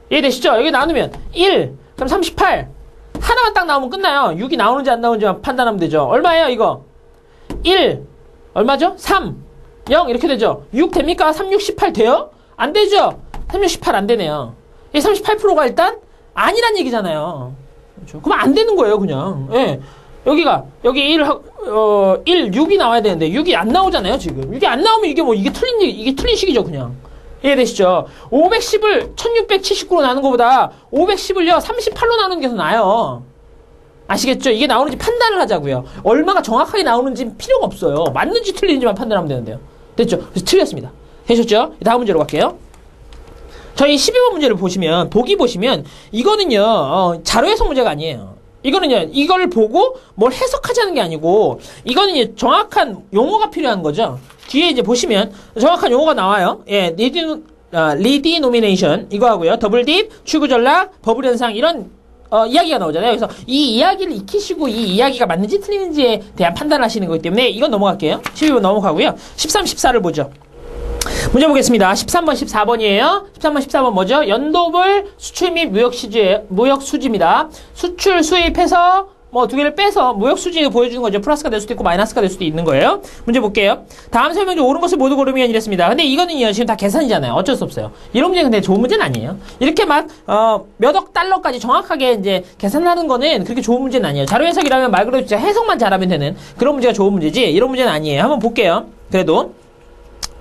이해되시죠? 여기 나누면 1, 그럼 38. 하나만 딱 나오면 끝나요. 6이 나오는지 안 나오는지만 판단하면 되죠. 얼마예요, 이거? 1, 얼마죠? 3, 0 이렇게 되죠. 6 됩니까? 3, 6, 18 돼요? 안 되죠? 3, 6, 18 안 되네요. 이 38%가 일단 아니란 얘기잖아요. 그렇죠? 그럼 안 되는 거예요, 그냥. 예. 여기 6이 나와야 되는데 6이 안 나오잖아요, 지금. 6이 안 나오면 이게 틀린 식이죠, 그냥. 이해되시죠? 510을 1679로 나눈 것보다 510을요 38로 나누는 게 더 나아요. 아시겠죠? 이게 나오는지 판단을 하자고요. 얼마가 정확하게 나오는지 필요가 없어요. 맞는지 틀리는지만 판단하면 되는데요. 됐죠? 그래서 틀렸습니다. 되셨죠? 다음 문제로 갈게요. 저희 12번 문제를 보기 보시면 이거는요 자료 해석 문제가 아니에요. 이거는요 이걸 보고 뭘 해석하자는 게 아니고 이거는 정확한 용어가 필요한 거죠. 뒤에 이제 보시면 정확한 용어가 나와요. 예, 리디노미네이션 이거 하고요. 더블딥, 추구 전락, 버블 현상 이런 이야기가 나오잖아요. 그래서 이 이야기를 익히시고 이 이야기가 맞는지 틀리는지에 대한 판단을 하시는 거기 때문에 이건 넘어갈게요. 12번 넘어가고요. 13, 14를 보죠. 문제 보겠습니다. 13번, 14번이에요. 13번, 14번 뭐죠? 연도별 수출 및 무역 수지입니다. 수출 수입해서 뭐 두 개를 빼서 무역 수지를 보여주는 거죠. 플러스가 될 수도 있고 마이너스가 될 수도 있는 거예요. 문제 볼게요. 다음 설명 중 옳은 것을 모두 고르면 이랬습니다. 근데 이거는요 지금 다 계산이잖아요. 어쩔 수 없어요. 이런 문제는 근데 좋은 문제는 아니에요. 이렇게 막 몇 억 달러까지 정확하게 이제 계산하는 거는 그렇게 좋은 문제는 아니에요. 자료 해석이라면 말 그대로 진짜 해석만 잘하면 되는 그런 문제가 좋은 문제지 이런 문제는 아니에요. 한번 볼게요. 그래도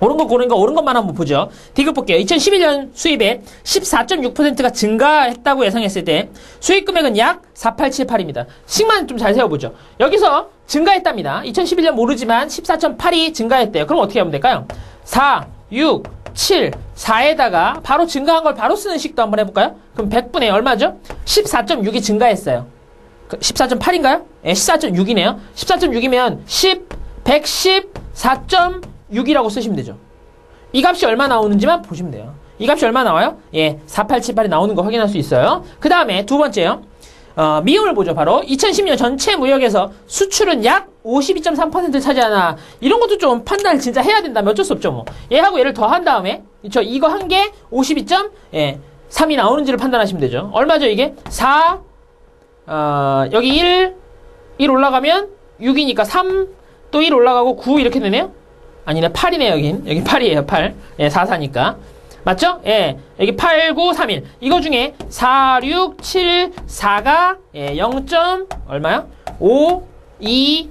옳은 거 고른 거 옳은 것만 한번 보죠. 디귿 볼게요. 2011년 수입에 14.6%가 증가했다고 예상했을 때 수익 금액은 약 4878입니다. 식만 좀 잘 세워보죠. 여기서 증가했답니다. 2011년 모르지만 14.8이 증가했대요. 그럼 어떻게 하면 될까요? 4, 6, 7, 4에다가 바로 증가한 걸 바로 쓰는 식도 한번 해볼까요? 그럼 100분의 얼마죠? 14.6이 증가했어요. 14.8인가요? 네, 14.6이네요. 14.6이면 114.6이라고 쓰시면 되죠. 이 값이 얼마 나오는지만 보시면 돼요. 이 값이 얼마 나와요? 예, 4878이 나오는 거 확인할 수 있어요. 그 다음에 두 번째요. 미음을 보죠. 바로 2010년 전체 무역에서 수출은 약 52.3%를 차지하나 이런 것도 좀 판단을 진짜 해야 된다면 어쩔 수 없죠. 뭐 얘하고 얘를 더한 다음에 이거 한 개 52.3이 나오는지를 판단하시면 되죠. 얼마죠 이게? 4 여기 1 올라가면 6이니까 3 또 1 올라가고 9 이렇게 되네요. 아니네 8이네 여기 8이에요 8. 예, 4, 4니까 맞죠? 예, 여기 8, 9, 3, 1 이거 중에 4, 6, 7, 4가 예, 0. 얼마요? 5, 2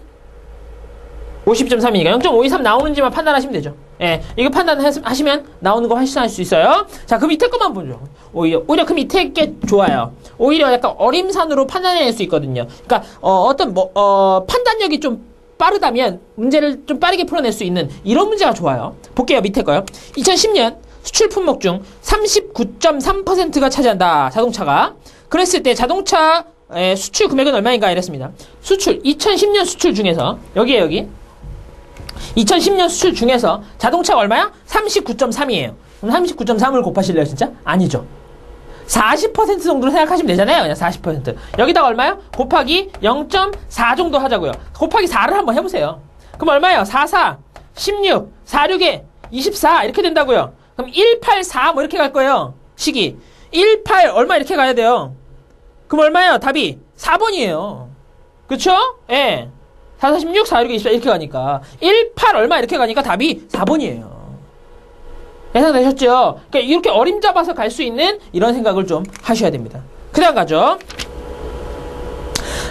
52.3이니까 0.523 나오는지만 판단하시면 되죠. 예, 이거 판단하시면 나오는 거 확신할 수 있어요. 자, 그 밑에 것만 보죠. 오히려 그 밑에 게 좋아요. 오히려 약간 어림산으로 판단해낼 수 있거든요. 그러니까 판단력이 좀 빠르다면 문제를 좀 빠르게 풀어낼 수 있는 이런 문제가 좋아요. 볼게요. 밑에 거요. 2010년 수출 품목 중 39.3%가 차지한다. 자동차가. 그랬을 때 자동차 수출 금액은 얼마인가 이랬습니다. 수출 2010년 수출 중에서 여기 2010년 수출 중에서 자동차가 얼마야? 39.3이에요. 그럼 39.3을 곱하실래요 진짜? 아니죠. 40% 정도로 생각하시면 되잖아요. 그냥 40%. 여기다가 얼마요? 곱하기 0.4 정도 하자고요. 곱하기 4를 한번 해보세요. 그럼 얼마예요? 4, 4, 16, 4, 6에 24 이렇게 된다고요. 그럼 1, 8, 4 뭐 이렇게 갈 거예요. 식이. 1, 8 얼마 이렇게 가야 돼요. 그럼 얼마예요? 답이 4번이에요. 그쵸? 예. 4, 4, 16, 4, 6, 24 이렇게 가니까 1, 8 얼마 이렇게 가니까 답이 4번이에요. 예상되셨죠? 그러니까 이렇게 어림잡아서 갈 수 있는 이런 생각을 좀 하셔야 됩니다. 그 다음 가죠.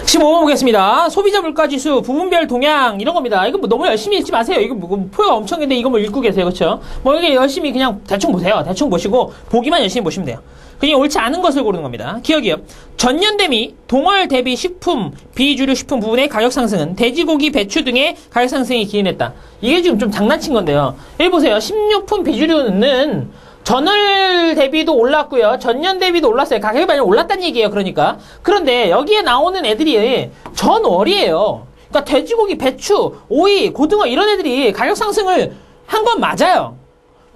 15번 보겠습니다. 소비자 물가지수, 부분별 동향, 이런 겁니다. 이거 뭐 너무 열심히 읽지 마세요. 이거 뭐 표가 엄청 긴데 이거 뭐 읽고 계세요. 그쵸? 뭐 이게 열심히 그냥 대충 보세요. 대충 보시고, 보기만 열심히 보시면 돼요. 그냥 옳지 않은 것을 고르는 겁니다. 기억이요. 전년 대비, 동월 대비 식품, 비주류 식품 부분의 가격 상승은 돼지고기, 배추 등의 가격 상승이 기인했다. 이게 지금 좀 장난친 건데요. 여기 보세요. 식료품 비주류는 전월 대비도 올랐고요. 전년 대비도 올랐어요. 가격이 많이 올랐다는 얘기예요. 그러니까. 그런데 여기에 나오는 애들이 전월이에요. 그러니까 돼지고기, 배추, 오이, 고등어 이런 애들이 가격 상승을 한 건 맞아요.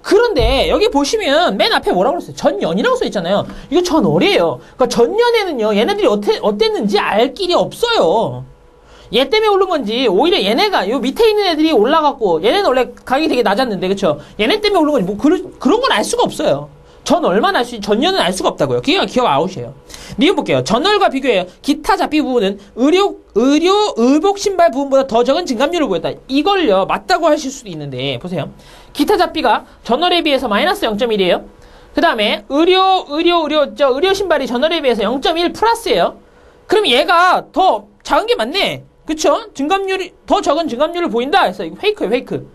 그런데 여기 보시면 맨 앞에 뭐라고 그랬어요? 전년이라고 써 있잖아요. 이거 전월이에요. 그러니까 전년에는요. 얘네들이 어땠는지 알 길이 없어요. 얘 때문에 오른 건지 오히려 얘네가 요 밑에 있는 애들이 올라갔고 얘네는 원래 가격이 되게 낮았는데 그쵸? 얘네 때문에 오른 건지 뭐 그런 건 알 수가 없어요. 전 얼마나 알 수 전년은 알 수가 없다고요. 그게 기억 아웃이에요. 니은 볼게요. 전월과 비교해요. 기타 잡비 부분은 의복 신발 부분보다 더 적은 증감률을 보였다. 이걸요 맞다고 하실 수도 있는데 보세요. 기타 잡비가 전월에 비해서 마이너스 0.1이에요. 그 다음에 의료 신발이 전월에 비해서 0.1 플러스예요. 그럼 얘가 더 작은 게 맞네. 그쵸? 증감률이 더 적은 증감률을 보인다 해서 이거 페이크예요. 페이크.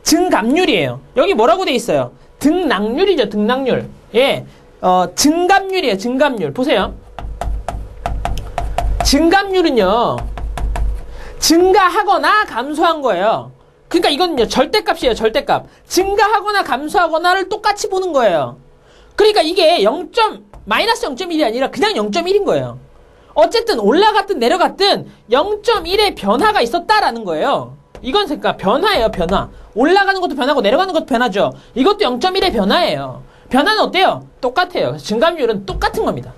증감률이에요. 여기 뭐라고 돼 있어요? 등락률이죠. 등락률. 예. 증감률이에요. 증감률. 보세요. 증감률은요. 증가하거나 감소한 거예요. 그러니까 이건요. 절대값이에요. 절대값. 증가하거나 감소하거나를 똑같이 보는 거예요. 그러니까 이게 마이너스 0.1이 아니라 그냥 0.1인 거예요. 어쨌든 올라갔든 내려갔든 0.1의 변화가 있었다라는 거예요. 이건 그러니까 변화예요. 변화. 올라가는 것도 변하고 내려가는 것도 변하죠. 이것도 0.1의 변화예요. 변화는 어때요? 똑같아요. 증감률은 똑같은 겁니다.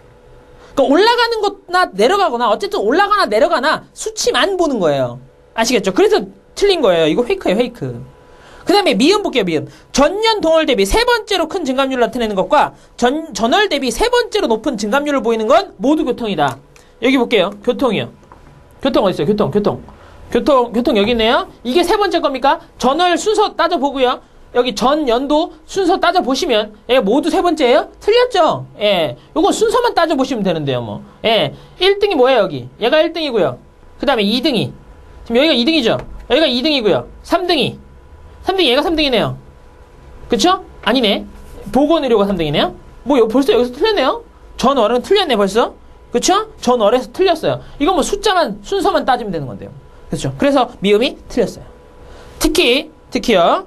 그러니까 올라가는 거나 내려가거나 어쨌든 올라가나 내려가나 수치만 보는 거예요. 아시겠죠? 그래서 틀린 거예요. 이거 페이크예요. 페이크. 그 다음에 미음 볼게요. 미음. 전년 동월 대비 세 번째로 큰 증감률을 나타내는 것과 전월 대비 세 번째로 높은 증감률을 보이는 건 모두 교통이다. 여기 볼게요. 교통이요. 교통 어디 있어요? 교통 여기 있네요. 이게 세 번째 겁니까? 전월 순서 따져보고요. 여기 전연도 순서 따져보시면 예, 모두 세 번째예요? 틀렸죠? 예, 요거 순서만 따져보시면 되는데요. 뭐. 예, 1등이 뭐예요? 여기. 얘가 1등이고요. 그 다음에 2등이. 지금 여기가 2등이죠? 여기가 2등이고요. 3등이 얘가 3등이네요. 그쵸? 아니네. 보건의료가 3등이네요. 뭐 벌써 여기서 틀렸네요. 전월은 틀렸네 벌써. 그쵸? 전월에서 틀렸어요. 이건 뭐 순서만 따지면 되는 건데요. 그렇죠? 그래서 미음이 틀렸어요. 특히요.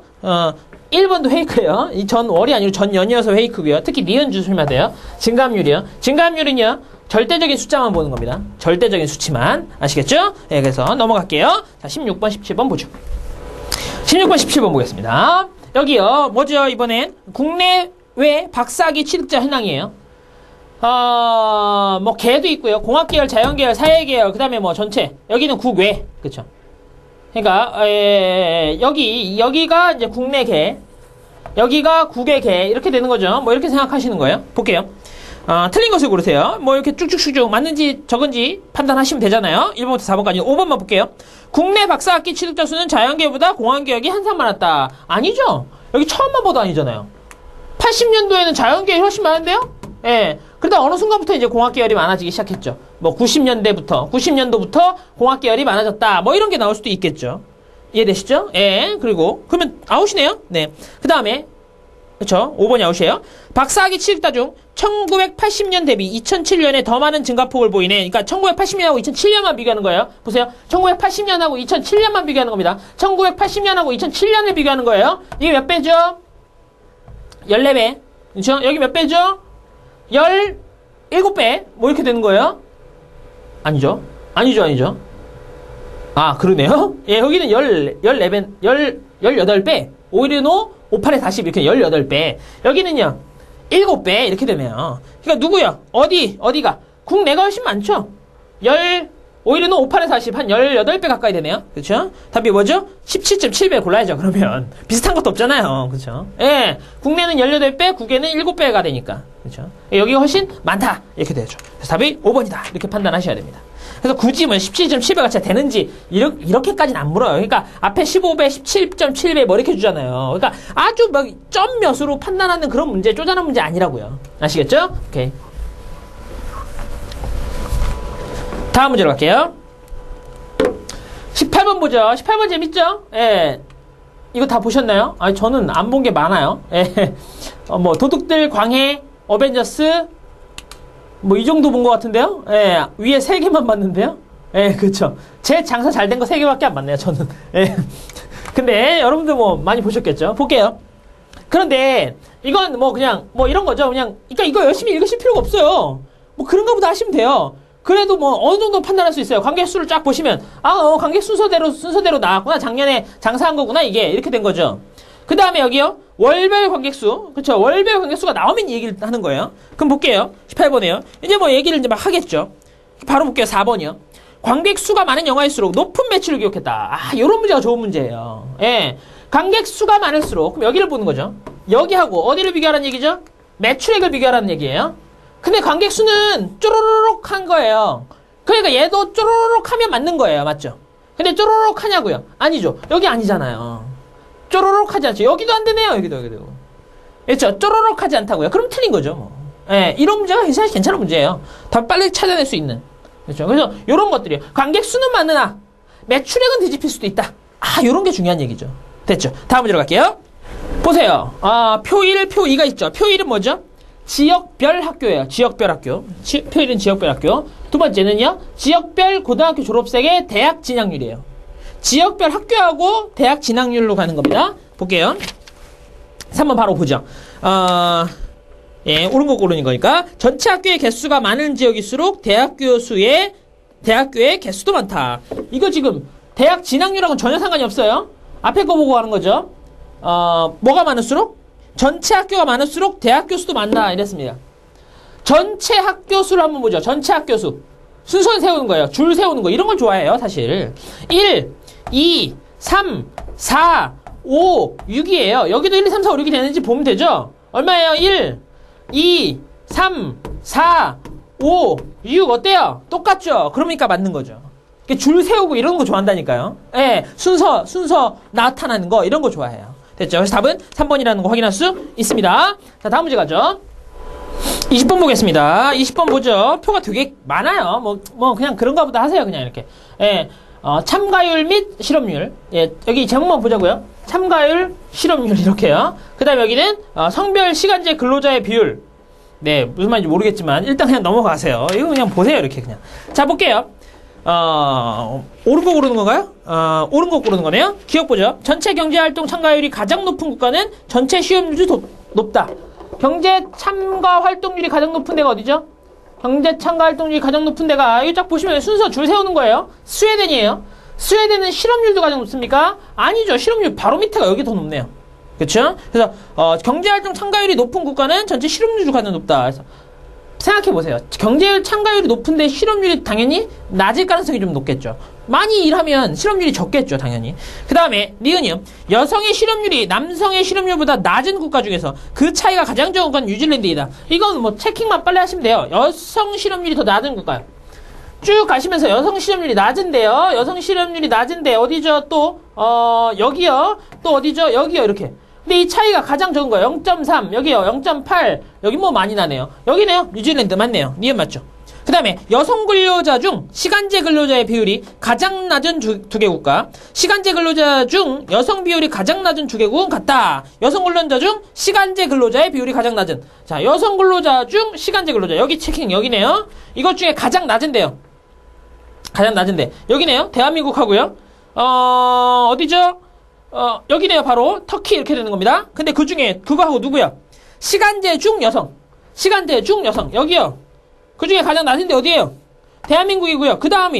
1번도 페이크예요. 이 전월이 아니고 전연이어서 페이크고요. 특히 니은 조심해야 돼요. 증감률이요. 증감률은요. 절대적인 숫자만 보는 겁니다. 절대적인 수치만. 아시겠죠? 네, 그래서 넘어갈게요. 자, 16번, 17번 보죠. 16번, 17번 보겠습니다. 여기요. 뭐죠? 이번엔 국내외 박사학위 취득자 현황이에요. 뭐 계도 있고요. 공학계열, 자연계열, 사회계열, 그 다음에 뭐 전체. 여기는 국외. 그쵸? 그러니까 여기가 이제 국내계, 여기가 국외계 이렇게 되는 거죠. 뭐 이렇게 생각하시는 거예요. 볼게요. 틀린 것을 고르세요. 뭐 이렇게 쭉쭉쭉쭉 맞는지 적은지 판단하시면 되잖아요. 1번부터 4번까지. 5번만 볼게요. 국내 박사학위 취득자 수는 자연계열보다 공학계열이 한참 많았다. 아니죠. 여기 처음만 봐도 아니잖아요. 80년도에는 자연계열이 훨씬 많은데요. 예. 그러다 어느 순간부터 이제 공학계열이 많아지기 시작했죠. 뭐 90년도부터 공학계열이 많아졌다. 뭐 이런 게 나올 수도 있겠죠. 이해되시죠? 예. 그러면 아웃이네요. 네. 그 다음에 그쵸? 5번이 아웃이에요. 박사학위 취득자 중 1980년 대비 2007년에 더 많은 증가폭을 보이네. 그러니까 1980년하고 2007년만 비교하는 거예요. 보세요. 1980년하고 2007년만 비교하는 겁니다. 1980년하고 2007년을 비교하는 거예요. 이게 몇 배죠? 14배. 그렇죠? 여기 몇 배죠? 17배. 뭐 이렇게 되는 거예요? 아니죠. 아, 그러네요. 예, 여기는 14배, 18배. 오히려 58에 40 이렇게 18배. 여기는요. 7배 이렇게 되네요. 그러니까 누구야? 어디가? 국내가 훨씬 많죠? 오히려는 58에서 40, 한 18배 가까이 되네요. 그쵸? 답이 뭐죠? 17.7배 골라야죠, 그러면. 비슷한 것도 없잖아요. 그쵸? 예. 국내는 18배, 국외는 7배가 되니까. 그쵸? 여기가 훨씬 많다. 이렇게 되죠. 그래서 답이 5번이다. 이렇게 판단하셔야 됩니다. 그래서 굳이 뭐 17.7배가 진짜 되는지, 이렇게까지는 안 물어요. 그러니까 앞에 15배, 17.7배 뭐 이렇게 주잖아요. 그러니까 아주 막 점 몇으로 판단하는 그런 문제, 쪼잔한 문제 아니라고요. 아시겠죠? 오케이. 다음 문제로 갈게요. 18번 보죠. 18번 재밌죠? 예. 이거 다 보셨나요? 아니, 저는 안 본 게 많아요. 예. 뭐, 도둑들, 광해, 어벤져스, 뭐, 이 정도 본 것 같은데요? 예. 위에 3개만 봤는데요? 예, 그쵸. 제 장사 잘 된 거 3개밖에 안 봤네요, 저는. 예. 근데, 여러분들 뭐, 많이 보셨겠죠? 볼게요. 그런데, 이건 뭐, 그냥, 뭐, 이런 거죠. 그냥, 그러니까 이거 열심히 읽으실 필요가 없어요. 뭐, 그런가 보다 하시면 돼요. 그래도 뭐 어느 정도 판단할 수 있어요. 관객 수를 쫙 보시면 관객 순서대로 나왔구나. 작년에 장사한 거구나. 이게 이렇게 된 거죠. 그 다음에 여기요. 월별 관객 수. 그쵸. 월별 관객 수가 나오면 얘기를 하는 거예요. 그럼 볼게요. 18번이에요. 이제 뭐 얘기를 이제 막 하겠죠. 바로 볼게요. 4번이요. 관객 수가 많은 영화일수록 높은 매출을 기록했다. 요런 문제가 좋은 문제예요. 예. 관객 수가 많을수록 그럼 여기를 보는 거죠. 여기하고 어디를 비교하라는 얘기죠? 매출액을 비교하라는 얘기예요. 근데 관객 수는 쪼로로록 한 거예요. 그러니까 얘도 쪼로로록 하면 맞는 거예요. 맞죠? 근데 쪼로로록 하냐고요? 아니죠. 여기 아니잖아요. 쪼로로록 하지 않죠. 여기도 안 되네요. 여기도. 그렇죠? 쪼로로록 하지 않다고요. 그럼 틀린 거죠. 뭐. 예, 이런 문제가 굉장히 괜찮은 문제예요. 더 빨리 찾아낼 수 있는. 그렇죠? 그래서 이런 것들이요. 관객 수는 많으나 매출액은 뒤집힐 수도 있다. 요런 게 중요한 얘기죠. 됐죠? 다음 문제로 갈게요. 보세요. 표 1, 표 2가 있죠. 표 1은 뭐죠? 지역별 학교예요. 지역별 학교. 표 1은 지역별 학교. 두 번째는요. 지역별 고등학교 졸업생의 대학 진학률이에요. 지역별 학교하고 대학 진학률로 가는 겁니다. 볼게요. 3번 바로 보죠. 예, 옳은 거 고르는 거니까. 전체 학교의 개수가 많은 지역일수록 대학교의 개수도 많다. 이거 지금 대학 진학률하고는 전혀 상관이 없어요. 앞에 거 보고 하는 거죠. 뭐가 많을수록? 전체 학교가 많을수록 대학교 수도 많다 이랬습니다. 전체 학교 수를 한번 보죠. 전체 학교 수. 순서를 세우는 거예요. 줄 세우는 거. 이런 걸 좋아해요, 사실. 1, 2, 3, 4, 5, 6이에요. 여기도 1, 2, 3, 4, 5, 6이 되는지 보면 되죠. 얼마예요? 1, 2, 3, 4, 5, 6 어때요? 똑같죠? 그러니까 맞는 거죠. 줄 세우고 이런 거 좋아한다니까요. 예, 순서 나타나는 거 이런 거 좋아해요. 됐죠? 그래서 답은 3번이라는 거 확인할 수 있습니다. 자, 다음 문제 가죠. 20번 보겠습니다. 20번 보죠. 표가 되게 많아요. 뭐 그냥 그런가 보다 하세요. 그냥 이렇게. 예, 참가율 및 실업률. 예, 여기 제목만 보자고요. 참가율, 실업률 이렇게요. 그 다음에 여기는 성별 시간제 근로자의 비율. 네, 무슨 말인지 모르겠지만 일단 그냥 넘어가세요. 이거 그냥 보세요. 이렇게 그냥. 자, 볼게요. 옳은 거 고르는 건가요? 옳은 거 고르는 거네요. 기억 보죠. 전체 경제활동 참가율이 가장 높은 국가는 전체 실업률이 높다. 경제 참가 활동률이 가장 높은 데가 어디죠? 경제 참가 활동률이 가장 높은 데가 이거 딱 보시면 순서 줄 세우는 거예요. 스웨덴이에요. 스웨덴은 실업률도 가장 높습니까? 아니죠. 실업률 바로 밑에가 여기 더 높네요. 그렇죠? 그래서 경제활동 참가율이 높은 국가는 전체 실업률이 가장 높다. 그래서 생각해보세요. 경제 참가율이 높은데 실업률이 당연히 낮을 가능성이 좀 높겠죠. 많이 일하면 실업률이 적겠죠, 당연히. 그 다음에 리은이요. 여성의 실업률이 남성의 실업률보다 낮은 국가 중에서 그 차이가 가장 적은 건 뉴질랜드이다. 이건 뭐 체킹만 빨리 하시면 돼요. 여성 실업률이 더 낮은 국가요. 쭉 가시면서 여성 실업률이 낮은데요. 여성 실업률이 낮은데 어디죠? 또 여기요. 또 어디죠? 여기요. 이렇게. 근데 이 차이가 가장 적은 거예요. 0.3, 여기요. 0.8, 여기 뭐 많이 나네요. 여기네요. 뉴질랜드 맞네요. 니은 맞죠? 그 다음에 여성 근로자 중 시간제 근로자의 비율이 가장 낮은 두 개국가. 시간제 근로자 중 여성 비율이 가장 낮은 두 개국은 같다. 여성 근로자 중 시간제 근로자의 비율이 가장 낮은. 자, 여성 근로자 중 시간제 근로자. 여기 체킹 여기네요. 이것 중에 가장 낮은데요. 가장 낮은데. 여기네요. 대한민국 하고요. 어디죠? 여기네요. 바로 터키 이렇게 되는 겁니다. 근데 그 중에 그거하고 누구야? 시간제 중 여성. 시간제 중 여성. 여기요. 그 중에 가장 낮은데 어디예요? 대한민국이고요. 그 다음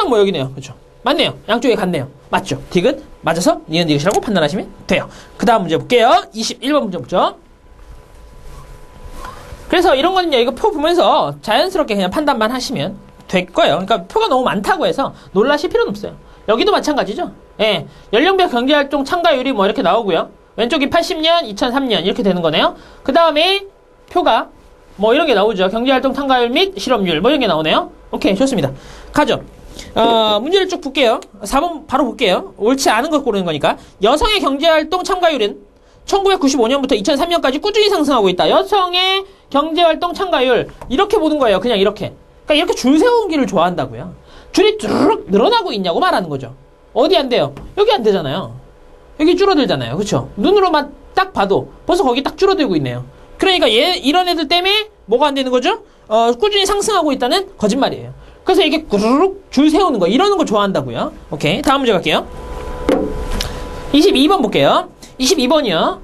뭐 여기네요. 그렇죠? 맞네요. 양쪽에 같네요. 맞죠? 디귿 맞아서 니은 디귿이라고 판단하시면 돼요. 그 다음 문제 볼게요. 21번 문제 보죠. 그래서 이런 거는요. 이거 표 보면서 자연스럽게 그냥 판단만 하시면 될 거예요. 그러니까 표가 너무 많다고 해서 놀라실 필요는 없어요. 여기도 마찬가지죠. 예. 연령별 경제활동 참가율이 뭐 이렇게 나오고요. 왼쪽이 80년, 2003년 이렇게 되는 거네요. 그 다음에 표가 뭐 이런 게 나오죠. 경제활동 참가율 및 실업률 뭐 이런 게 나오네요. 오케이, 좋습니다. 가죠. 문제를 쭉 볼게요. 4번 바로 볼게요. 옳지 않은 걸 고르는 거니까. 여성의 경제활동 참가율은 1995년부터 2003년까지 꾸준히 상승하고 있다. 여성의 경제활동 참가율 이렇게 보는 거예요. 그냥 이렇게. 그러니까 이렇게 줄 세우기를 좋아한다고요. 줄이 쭉 늘어나고 있냐고 말하는 거죠. 어디 안 돼요? 여기 안 되잖아요. 여기 줄어들잖아요. 그쵸? 눈으로만 딱 봐도 벌써 거기 딱 줄어들고 있네요. 그러니까 이런 애들 때문에 뭐가 안 되는 거죠? 꾸준히 상승하고 있다는 거짓말이에요. 그래서 이게 꾸르륵 줄 세우는 거 이러는 거 좋아한다고요. 오케이, 다음 문제 갈게요. 22번 볼게요. 22번이요.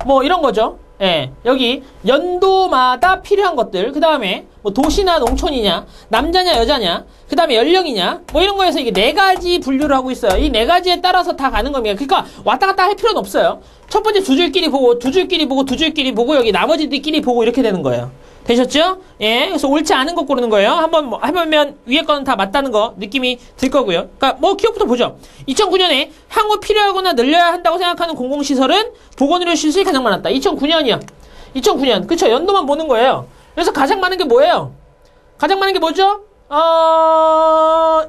뭐 이런 거죠. 예, 여기 연도마다 필요한 것들, 그 다음에 뭐 도시나 농촌이냐, 남자냐 여자냐, 그 다음에 연령이냐, 뭐 이런 거에서 이게 4가지 분류를 하고 있어요. 이 4가지에 따라서 다 가는 겁니다. 그러니까 왔다 갔다 할 필요는 없어요. 첫 번째 두 줄끼리 보고, 두 줄끼리 보고, 두 줄끼리 보고, 여기 나머지들끼리 보고 이렇게 되는 거예요. 되셨죠? 예, 그래서 옳지 않은 거 고르는 거예요. 한번 해보면 위에 거는 다 맞다는 거 느낌이 들 거고요. 그러니까 뭐 기억부터 보죠. 2009년에 향후 필요하거나 늘려야 한다고 생각하는 공공시설은 보건의료시설이 가장 많았다. 2009년이요. 2009년. 그쵸? 연도만 보는 거예요. 그래서 가장 많은 게 뭐예요? 가장 많은 게 뭐죠?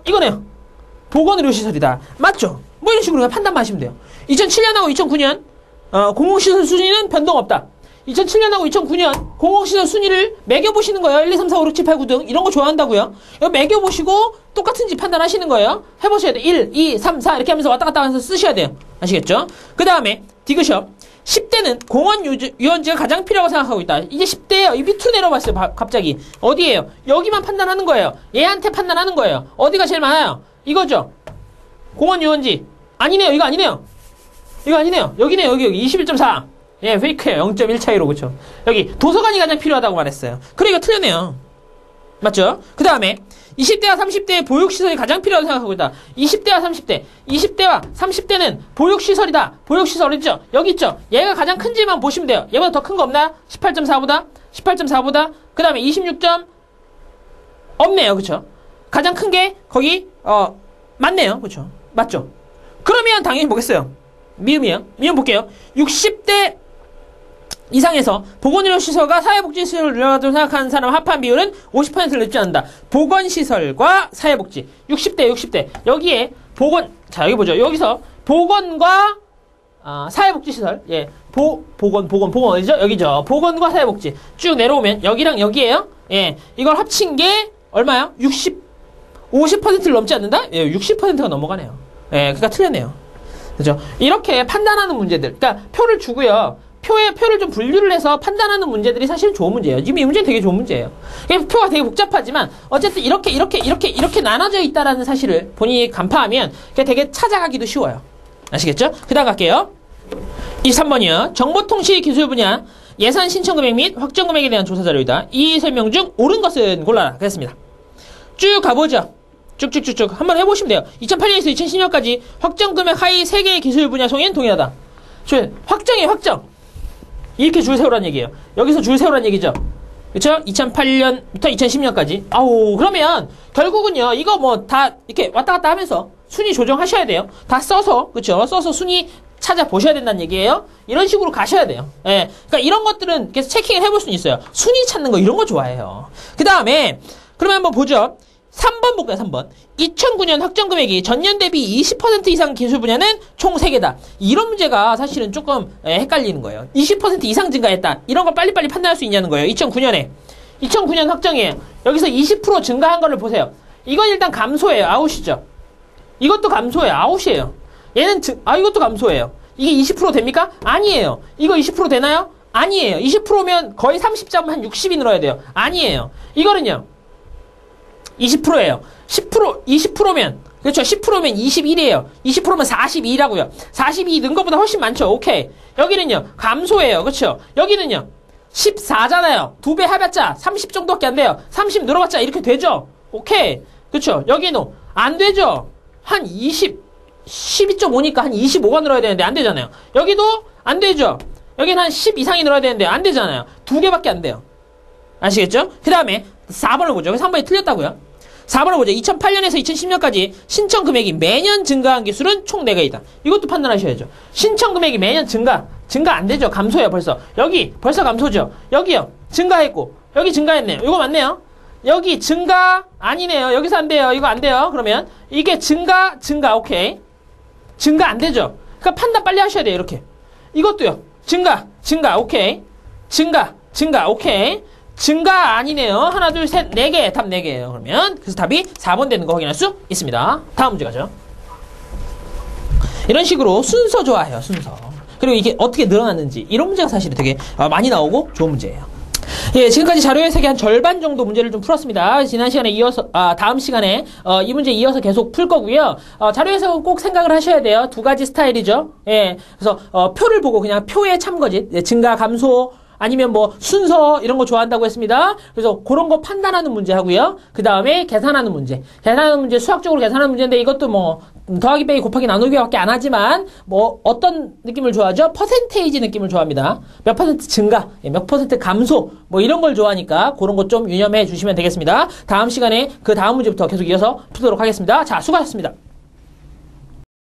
이거네요. 보건의료시설이다. 맞죠? 뭐 이런 식으로 판단만 하시면 돼요. 2007년하고 2009년 공공시설 순위는 변동 없다. 2007년하고 2009년 공공시설 순위를 매겨보시는 거예요. 1, 2, 3, 4, 5, 6, 7, 8, 9 등. 이런 거 좋아한다고요. 이거 매겨보시고 똑같은지 판단하시는 거예요. 해보셔야 돼요. 1, 2, 3, 4 이렇게 하면서 왔다 갔다 하면서 쓰셔야 돼요. 아시겠죠? 그 다음에 디귿이요. 10대는 공원 유원지가 가장 필요하다고 생각하고 있다. 이제 10대예요. 이 밑으로 내려봤어요. 갑자기. 어디예요? 여기만 판단하는 거예요. 얘한테 판단하는 거예요. 어디가 제일 많아요? 이거죠. 공원 유원지. 아니네요. 이거 아니네요. 이거 아니네요. 여기네요. 여기 21.4. 예, 페이크예요. 0.1 차이로. 그쵸? 여기 도서관이 가장 필요하다고 말했어요. 그래, 이거 틀렸네요. 맞죠? 그 다음에 20대와 30대의 보육시설이 가장 필요하다고 생각하고 있다. 20대와 30대. 20대와 30대는 보육시설이다. 보육시설 있죠? 여기 있죠? 얘가 가장 큰지만 보시면 돼요. 얘보다 더 큰 거 없나요? 18.4보다? 18.4보다? 그 다음에 26점? 없네요. 그쵸? 가장 큰 게 거기 맞네요. 그쵸? 맞죠? 그러면 당연히 뭐겠어요? 미음이에요. 미음 볼게요. 60대 이상에서 보건의료시설과 사회복지시설을 늘려가도록 생각하는 사람 합한 비율은 50%를 넘지 않는다. 보건시설과 사회복지. 60대. 여기에 자, 여기 보죠. 여기서 보건과 사회복지시설. 예. 보건 어디죠? 여기죠. 보건과 사회복지. 쭉 내려오면 여기랑 여기에요. 예. 이걸 합친 게 얼마야? 50%를 넘지 않는다? 예, 60%가 넘어가네요. 예, 그러니까 틀렸네요. 그죠? 이렇게 판단하는 문제들. 그러니까 표를 주고요. 표를 좀 분류를 해서 판단하는 문제들이 사실 좋은 문제예요. 지금 이 문제는 되게 좋은 문제예요. 표가 되게 복잡하지만 어쨌든 이렇게 나눠져 있다라는 사실을 본인이 간파하면 그게 되게 찾아가기도 쉬워요. 아시겠죠? 그 다음 갈게요. 23번이요. 정보통신 기술 분야 예산 신청 금액 및 확정 금액에 대한 조사 자료이다. 이 설명 중 옳은 것은 골라라. 그랬습니다. 쭉 가보죠. 쭉쭉쭉쭉 한번 해보시면 돼요. 2008년에서 2010년까지 확정 금액 하위 3개의 기술 분야 송이는 동일하다. 확정이에요. 확정. 이렇게 줄 세우란 얘기예요. 여기서 줄 세우란 얘기죠. 그쵸? 2008년부터 2010년까지. 그러면 결국은요. 이거 뭐 다 이렇게 왔다 갔다 하면서 순위 조정하셔야 돼요. 다 써서 그쵸? 써서 순위 찾아보셔야 된다는 얘기예요. 이런 식으로 가셔야 돼요. 예. 그러니까 이런 것들은 계속 체킹을 해볼 수는 있어요. 순위 찾는 거 이런 거 좋아해요. 그 다음에 그러면 한번 보죠. 3번 볼까요? 3번. 2009년 확정 금액이 전년 대비 20% 이상 기술 분야는 총 3개다. 이런 문제가 사실은 조금 헷갈리는 거예요. 20% 이상 증가했다. 이런 걸 빨리빨리 판단할 수 있냐는 거예요. 2009년 확정이에요. 여기서 20% 증가한 거를 보세요. 이건 일단 감소예요. 아웃이죠. 이것도 감소예요. 아웃이에요. 얘는 이것도 감소예요. 이게 20% 됩니까? 아니에요. 이거 20% 되나요? 아니에요. 20%면 거의 30 잡으면 한 60이 늘어야 돼요. 아니에요. 이거는요. 20%예요. 20%면, 그렇죠. 10%면 21이에요. 20%면 42라고요. 42 는 것보다 훨씬 많죠. 오케이. 여기는요, 감소예요. 그렇죠. 여기는요, 14잖아요. 2배 해봤자 30 정도밖에 안 돼요. 30 늘어봤자 이렇게 되죠. 오케이. 그렇죠. 여기는 안 되죠. 한 12.5니까 한 25가 늘어야 되는데 안 되잖아요. 여기도 안 되죠. 여기는 한 10 이상이 늘어야 되는데 안 되잖아요. 2개밖에 안 돼요. 아시겠죠? 그 다음에 4번을 보죠. 3번이 틀렸다고요. 4번을 보죠. 2008년에서 2010년까지 신청 금액이 매년 증가한 기술은 총 4개이다. 이것도 판단하셔야죠. 신청 금액이 매년 증가 안 되죠. 감소해요, 벌써. 여기 벌써 감소죠. 여기요. 증가했고 여기 증가했네요. 이거 맞네요. 여기 증가 아니네요. 여기서 안 돼요. 이거 안 돼요. 그러면 이게 증가 오케이. 증가 안 되죠. 그러니까 판단 빨리 하셔야 돼요. 이렇게. 이것도요. 증가 오케이. 증가 오케이. 증가 아니네요. 하나, 둘, 셋, 4개. 답 4개예요. 그러면 그래서 답이 4번 되는 거 확인할 수 있습니다. 다음 문제 가죠. 이런 식으로 순서 좋아해요. 순서. 그리고 이게 어떻게 늘어났는지 이런 문제가 사실 되게 많이 나오고 좋은 문제예요. 예, 지금까지 자료 해석의 한 절반 정도 문제를 좀 풀었습니다. 지난 시간에 이어서, 다음 시간에, 이 문제 이어서 계속 풀 거고요. 자료 해석은 꼭 생각을 하셔야 돼요. 2가지 스타일이죠. 예, 그래서, 표를 보고 그냥 표의 참거짓, 예, 증가, 감소, 아니면 뭐 순서 이런 거 좋아한다고 했습니다. 그래서 그런 거 판단하는 문제 하고요. 그 다음에 계산하는 문제. 계산하는 문제, 수학적으로 계산하는 문제인데 이것도 뭐 더하기, 빼기, 곱하기, 나누기밖에 안 하지만 뭐 어떤 느낌을 좋아하죠? 퍼센테이지 느낌을 좋아합니다. 몇 퍼센트 증가, 몇 퍼센트 감소 뭐 이런 걸 좋아하니까 그런 거 좀 유념해 주시면 되겠습니다. 다음 시간에 그 다음 문제부터 계속 이어서 풀도록 하겠습니다. 자, 수고하셨습니다.